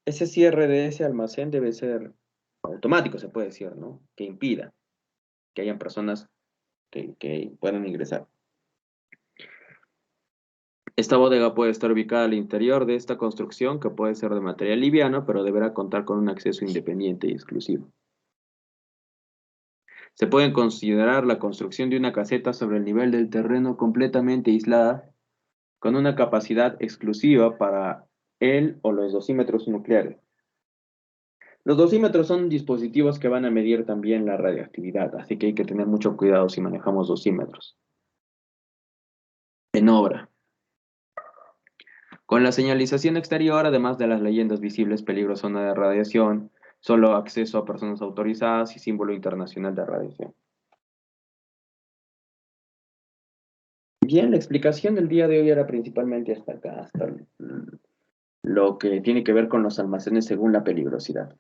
ese cierre de ese almacén debe ser automático, se puede decir, ¿no? Que impida que hayan personas que puedan ingresar. Esta bodega puede estar ubicada al interior de esta construcción, que puede ser de material liviano, pero deberá contar con un acceso independiente y exclusivo. Se puede considerar la construcción de una caseta sobre el nivel del terreno completamente aislada, con una capacidad exclusiva para él o los dosímetros nucleares. Los dosímetros son dispositivos que van a medir también la radioactividad, así que hay que tener mucho cuidado si manejamos dosímetros. En obra. Con la señalización exterior, además de las leyendas visibles, peligro, zona de radiación, Solo acceso a personas autorizadas y símbolo internacional de radiación. Bien, la explicación del día de hoy era principalmente hasta acá, hasta lo que tiene que ver con los almacenes según la peligrosidad.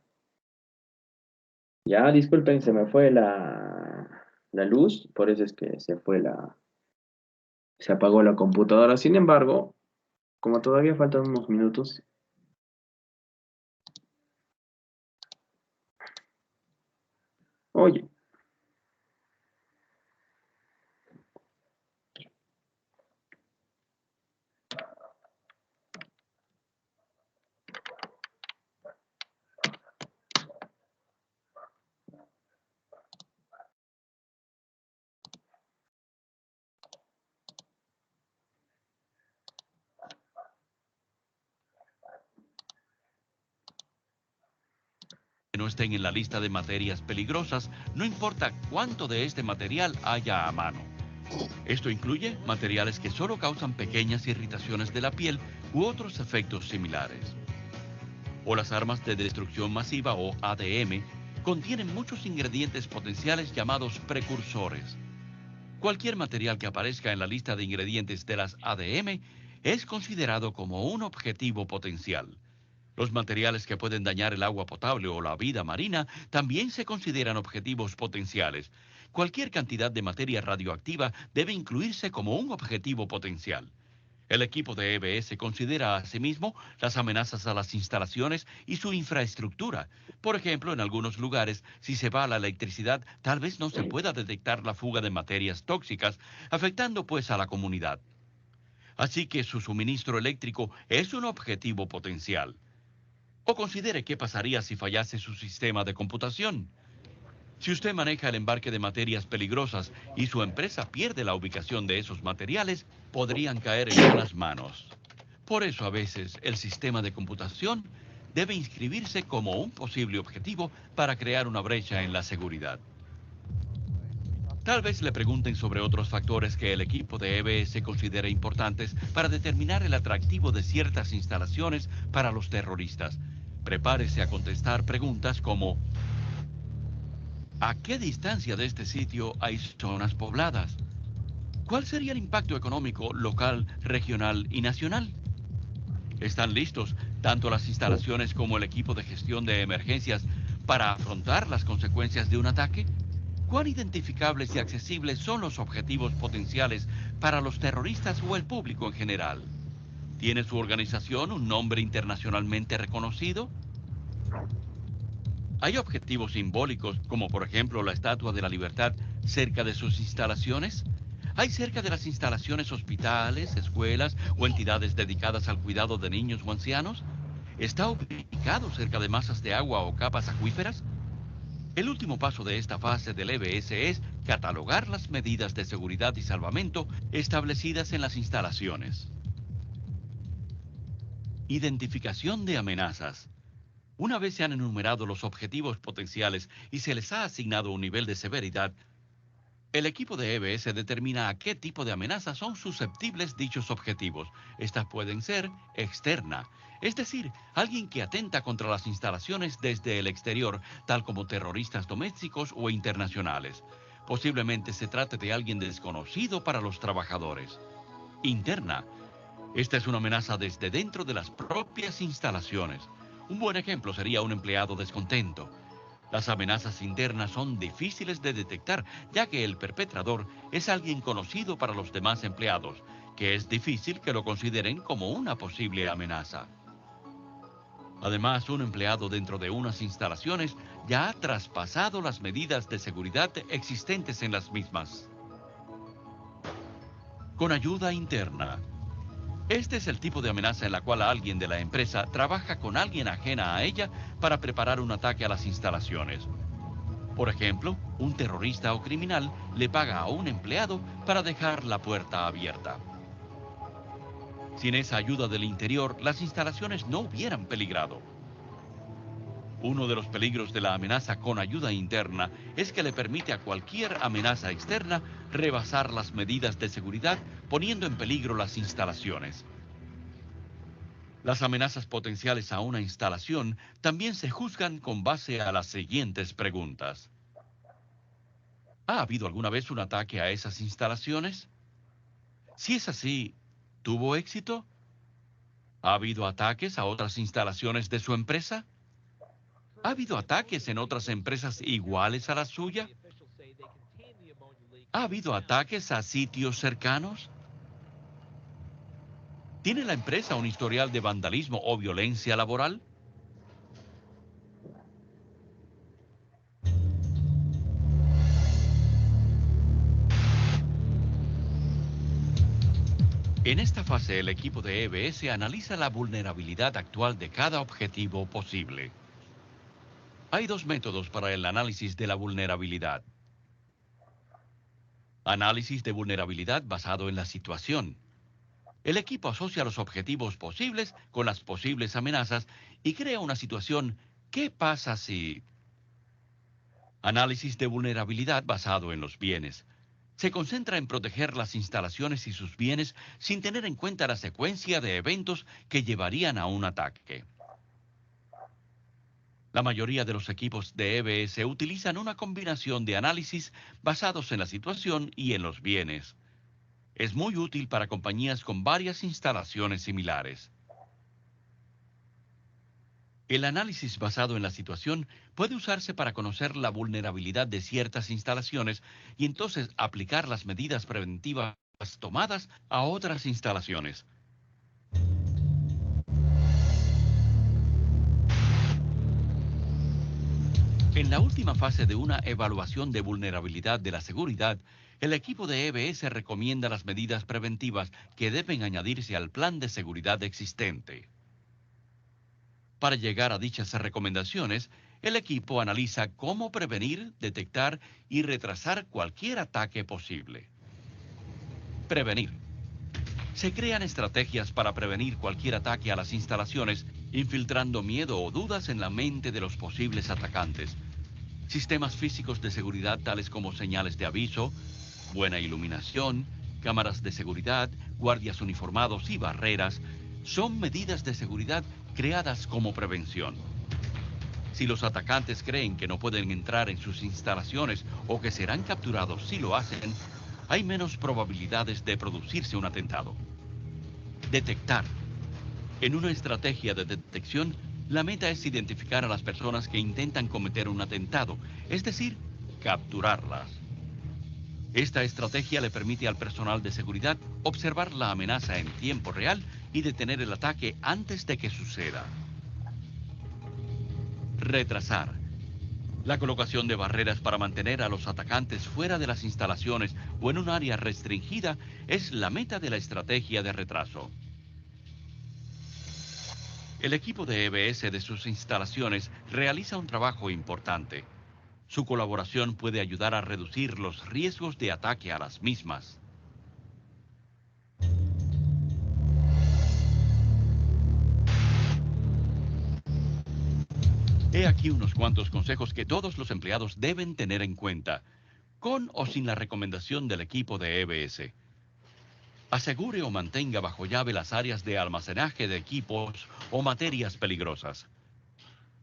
Ya, disculpen, se me fue la luz, por eso es que se apagó la computadora. Sin embargo, como todavía faltan unos minutos, oye, no estén en la lista de materias peligrosas, no importa cuánto de este material haya a mano. Esto incluye materiales que solo causan pequeñas irritaciones de la piel u otros efectos similares. O las armas de destrucción masiva o ADM contienen muchos ingredientes potenciales llamados precursores. Cualquier material que aparezca en la lista de ingredientes de las ADM es considerado como un objetivo potencial. Los materiales que pueden dañar el agua potable o la vida marina también se consideran objetivos potenciales. Cualquier cantidad de materia radioactiva debe incluirse como un objetivo potencial. El equipo de EBS considera asimismo las amenazas a las instalaciones y su infraestructura. Por ejemplo, en algunos lugares, si se va la electricidad, tal vez no se pueda detectar la fuga de materias tóxicas, afectando pues a la comunidad. Así que su suministro eléctrico es un objetivo potencial. O considere qué pasaría si fallase su sistema de computación. Si usted maneja el embarque de materias peligrosas y su empresa pierde la ubicación de esos materiales, podrían caer en malas manos. Por eso a veces el sistema de computación debe inscribirse como un posible objetivo para crear una brecha en la seguridad. Tal vez le pregunten sobre otros factores que el equipo de EBS considera importantes para determinar el atractivo de ciertas instalaciones para los terroristas. Prepárese a contestar preguntas como: ¿a qué distancia de este sitio hay zonas pobladas? ¿Cuál sería el impacto económico local, regional y nacional? ¿Están listos tanto las instalaciones como el equipo de gestión de emergencias para afrontar las consecuencias de un ataque? ¿Cuán identificables y accesibles son los objetivos potenciales para los terroristas o el público en general? ¿Tiene su organización un nombre internacionalmente reconocido? ¿Hay objetivos simbólicos, como por ejemplo la Estatua de la Libertad, cerca de sus instalaciones? ¿Hay cerca de las instalaciones hospitales, escuelas o entidades dedicadas al cuidado de niños o ancianos? ¿Está ubicado cerca de masas de agua o capas acuíferas? El último paso de esta fase del EBS es catalogar las medidas de seguridad y salvamento establecidas en las instalaciones. Identificación de amenazas. Una vez se han enumerado los objetivos potenciales y se les ha asignado un nivel de severidad, el equipo de EBS determina a qué tipo de amenazas son susceptibles dichos objetivos. Estas pueden ser externa, es decir, alguien que atenta contra las instalaciones desde el exterior, tal como terroristas domésticos o internacionales. Posiblemente se trate de alguien desconocido para los trabajadores. Interna. Esta es una amenaza desde dentro de las propias instalaciones. Un buen ejemplo sería un empleado descontento. Las amenazas internas son difíciles de detectar, ya que el perpetrador es alguien conocido para los demás empleados, que es difícil que lo consideren como una posible amenaza. Además, un empleado dentro de unas instalaciones ya ha traspasado las medidas de seguridad existentes en las mismas. Con ayuda interna. Este es el tipo de amenaza en la cual alguien de la empresa trabaja con alguien ajena a ella para preparar un ataque a las instalaciones. Por ejemplo, un terrorista o criminal le paga a un empleado para dejar la puerta abierta. Sin esa ayuda del interior, las instalaciones no hubieran peligrado. Uno de los peligros de la amenaza con ayuda interna es que le permite a cualquier amenaza externa rebasar las medidas de seguridad, poniendo en peligro las instalaciones. Las amenazas potenciales a una instalación también se juzgan con base a las siguientes preguntas. ¿Ha habido alguna vez un ataque a esas instalaciones? Si es así, ¿tuvo éxito? ¿Ha habido ataques a otras instalaciones de su empresa? ¿Ha habido ataques en otras empresas iguales a la suya? ¿Ha habido ataques a sitios cercanos? ¿Tiene la empresa un historial de vandalismo o violencia laboral? En esta fase, el equipo de EBS analiza la vulnerabilidad actual de cada objetivo posible. Hay dos métodos para el análisis de la vulnerabilidad. Análisis de vulnerabilidad basado en la situación. El equipo asocia los objetivos posibles con las posibles amenazas y crea una situación ¿qué pasa si? Análisis de vulnerabilidad basado en los bienes. Se concentra en proteger las instalaciones y sus bienes sin tener en cuenta la secuencia de eventos que llevarían a un ataque. La mayoría de los equipos de EBS utilizan una combinación de análisis basados en la situación y en los bienes. Es muy útil para compañías con varias instalaciones similares. El análisis basado en la situación puede usarse para conocer la vulnerabilidad de ciertas instalaciones y entonces aplicar las medidas preventivas tomadas a otras instalaciones. En la última fase de una evaluación de vulnerabilidad de la seguridad, el equipo de EBS recomienda las medidas preventivas que deben añadirse al plan de seguridad existente. Para llegar a dichas recomendaciones, el equipo analiza cómo prevenir, detectar y retrasar cualquier ataque posible. Prevenir. Se crean estrategias para prevenir cualquier ataque a las instalaciones, infiltrando miedo o dudas en la mente de los posibles atacantes. Sistemas físicos de seguridad tales como señales de aviso, buena iluminación, cámaras de seguridad, guardias uniformados y barreras son medidas de seguridad creadas como prevención. Si los atacantes creen que no pueden entrar en sus instalaciones o que serán capturados si lo hacen, hay menos probabilidades de producirse un atentado. Detectar. En una estrategia de detección, la meta es identificar a las personas que intentan cometer un atentado, es decir, capturarlas. Esta estrategia le permite al personal de seguridad observar la amenaza en tiempo real y detener el ataque antes de que suceda. Retrasar. La colocación de barreras para mantener a los atacantes fuera de las instalaciones o en un área restringida es la meta de la estrategia de retraso. El equipo de EBS de sus instalaciones realiza un trabajo importante. Su colaboración puede ayudar a reducir los riesgos de ataque a las mismas. He aquí unos cuantos consejos que todos los empleados deben tener en cuenta, con o sin la recomendación del equipo de EBS. Asegure o mantenga bajo llave las áreas de almacenaje de equipos o materias peligrosas.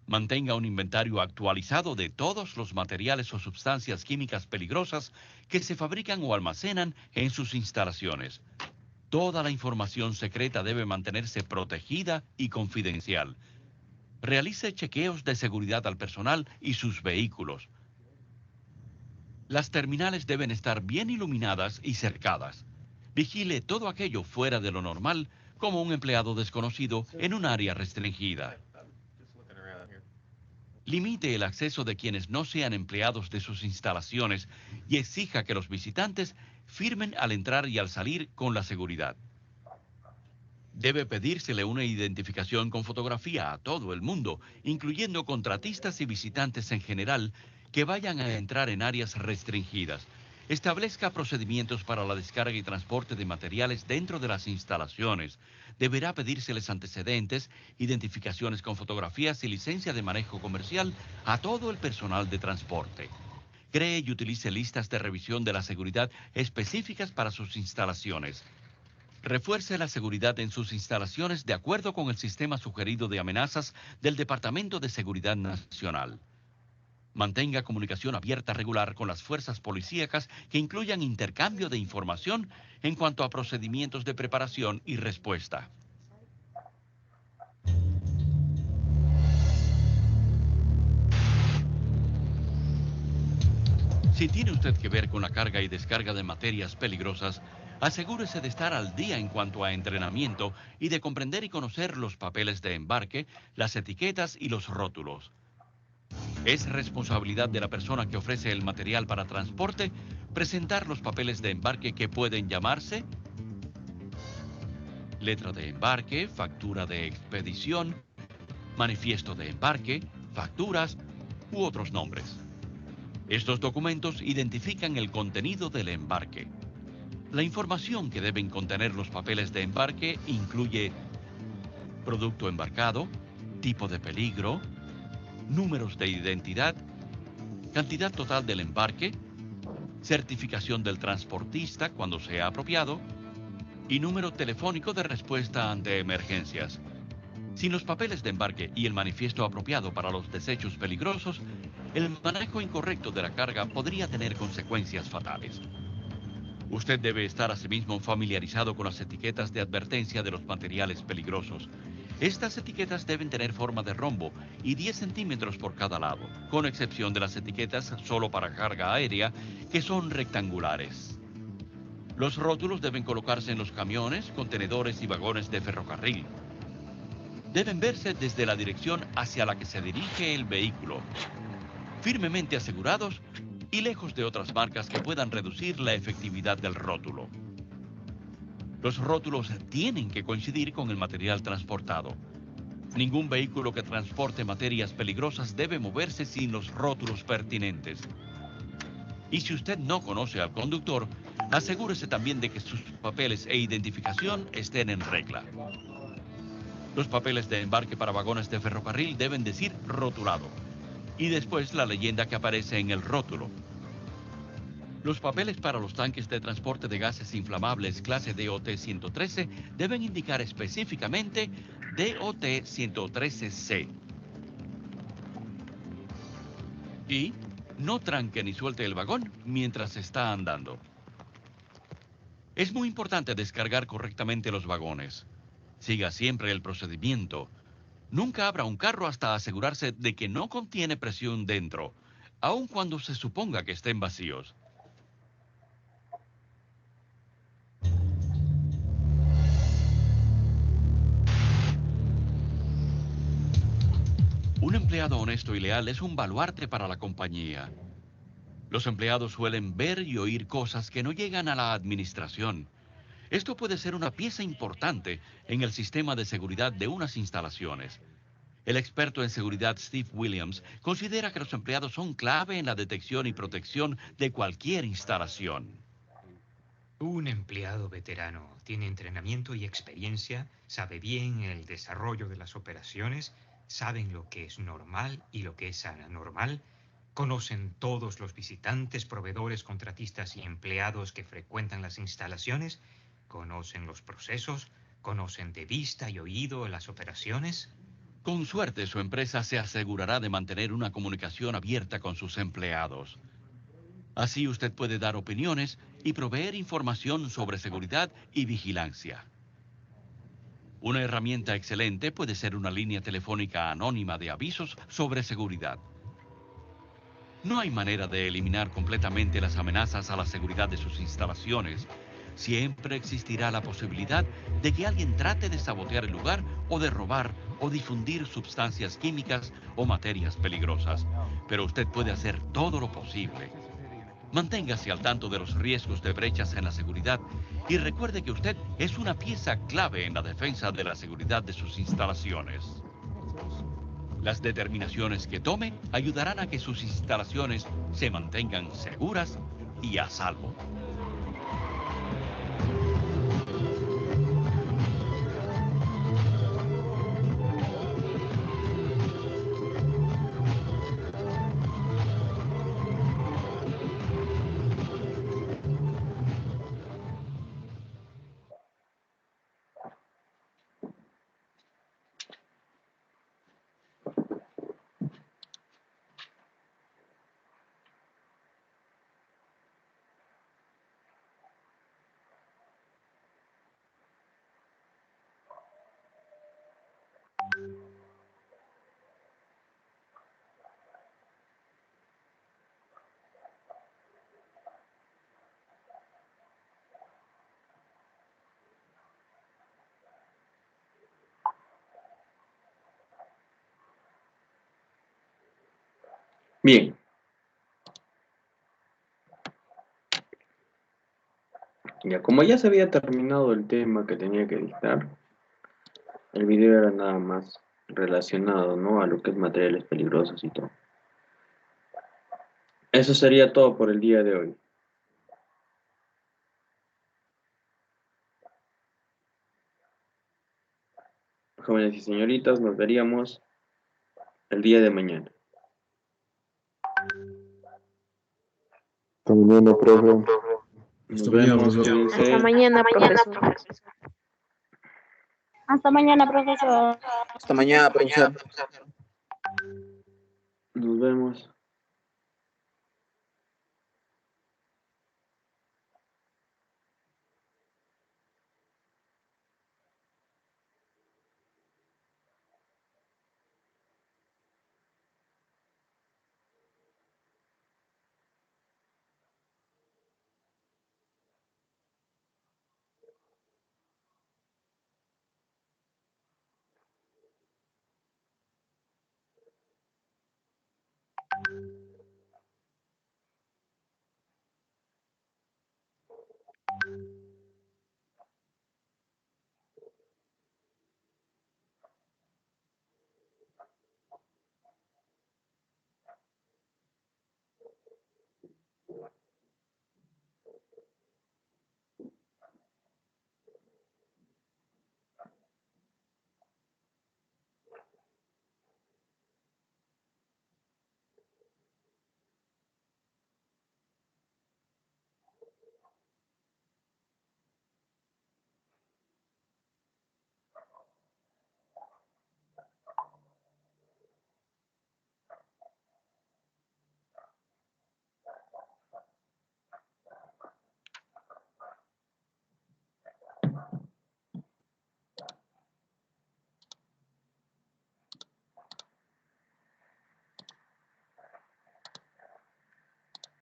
Mantenga un inventario actualizado de todos los materiales o sustancias químicas peligrosas que se fabrican o almacenan en sus instalaciones. Toda la información secreta debe mantenerse protegida y confidencial. Realice chequeos de seguridad al personal y sus vehículos. Las terminales deben estar bien iluminadas y cercadas. Vigile todo aquello fuera de lo normal, como un empleado desconocido en un área restringida. Limite el acceso de quienes no sean empleados de sus instalaciones y exija que los visitantes firmen al entrar y al salir con la seguridad. Debe pedírsele una identificación con fotografía a todo el mundo, incluyendo contratistas y visitantes en general que vayan a entrar en áreas restringidas. Establezca procedimientos para la descarga y transporte de materiales dentro de las instalaciones. Deberá pedírseles antecedentes, identificaciones con fotografías y licencia de manejo comercial a todo el personal de transporte. Cree y utilice listas de revisión de la seguridad específicas para sus instalaciones. Refuerce la seguridad en sus instalaciones de acuerdo con el sistema sugerido de amenazas del Departamento de Seguridad Nacional. Mantenga comunicación abierta regular con las fuerzas policíacas que incluyan intercambio de información en cuanto a procedimientos de preparación y respuesta. Si tiene usted que ver con la carga y descarga de materias peligrosas, asegúrese de estar al día en cuanto a entrenamiento y de comprender y conocer los papeles de embarque, las etiquetas y los rótulos. Es responsabilidad de la persona que ofrece el material para transporte presentar los papeles de embarque que pueden llamarse letra de embarque, factura de expedición, manifiesto de embarque, facturas u otros nombres. Estos documentos identifican el contenido del embarque. La información que deben contener los papeles de embarque incluye producto embarcado, tipo de peligro, números de identidad, cantidad total del embarque, certificación del transportista cuando sea apropiado y número telefónico de respuesta ante emergencias. Sin los papeles de embarque y el manifiesto apropiado para los desechos peligrosos, el manejo incorrecto de la carga podría tener consecuencias fatales. Usted debe estar asimismo familiarizado con las etiquetas de advertencia de los materiales peligrosos. Estas etiquetas deben tener forma de rombo y 10 centímetros por cada lado, con excepción de las etiquetas solo para carga aérea, que son rectangulares. Los rótulos deben colocarse en los camiones, contenedores y vagones de ferrocarril. Deben verse desde la dirección hacia la que se dirige el vehículo, firmemente asegurados y lejos de otras marcas que puedan reducir la efectividad del rótulo. Los rótulos tienen que coincidir con el material transportado. Ningún vehículo que transporte materias peligrosas debe moverse sin los rótulos pertinentes. Y si usted no conoce al conductor, asegúrese también de que sus papeles e identificación estén en regla. Los papeles de embarque para vagones de ferrocarril deben decir rotulado y después la leyenda que aparece en el rótulo. Los papeles para los tanques de transporte de gases inflamables clase DOT-113 deben indicar específicamente DOT-113C. Y no tranque ni suelte el vagón mientras está andando. Es muy importante descargar correctamente los vagones. Siga siempre el procedimiento. Nunca abra un carro hasta asegurarse de que no contiene presión dentro, aun cuando se suponga que estén vacíos. Un empleado honesto y leal es un baluarte para la compañía. Los empleados suelen ver y oír cosas que no llegan a la administración. Esto puede ser una pieza importante en el sistema de seguridad de unas instalaciones. El experto en seguridad Steve Williams considera que los empleados son clave en la detección y protección de cualquier instalación. Un empleado veterano tiene entrenamiento y experiencia, sabe bien el desarrollo de las operaciones, saben lo que es normal y lo que es anormal, conocen todos los visitantes, proveedores, contratistas y empleados que frecuentan las instalaciones, conocen los procesos, conocen de vista y oído las operaciones. Con suerte, su empresa se asegurará de mantener una comunicación abierta con sus empleados. Así usted puede dar opiniones y proveer información sobre seguridad y vigilancia. Una herramienta excelente puede ser una línea telefónica anónima de avisos sobre seguridad. No hay manera de eliminar completamente las amenazas a la seguridad de sus instalaciones. Siempre existirá la posibilidad de que alguien trate de sabotear el lugar o de robar o difundir sustancias químicas o materias peligrosas. Pero usted puede hacer todo lo posible. Manténgase al tanto de los riesgos de brechas en la seguridad y recuerde que usted es una pieza clave en la defensa de la seguridad de sus instalaciones. Las determinaciones que tome ayudarán a que sus instalaciones se mantengan seguras y a salvo. Bien. Ya, como ya se había terminado el tema que tenía que dictar, el video era nada más relacionado, ¿no? A lo que es materiales peligrosos y todo. Eso sería todo por el día de hoy. Jóvenes y señoritas, nos veríamos el día de mañana. Hasta mañana, profe. Nos Hasta mañana, vemos, profesor. cuídense. Hasta mañana, profesor. Hasta mañana, profesor. Hasta mañana, profesor. Nos vemos.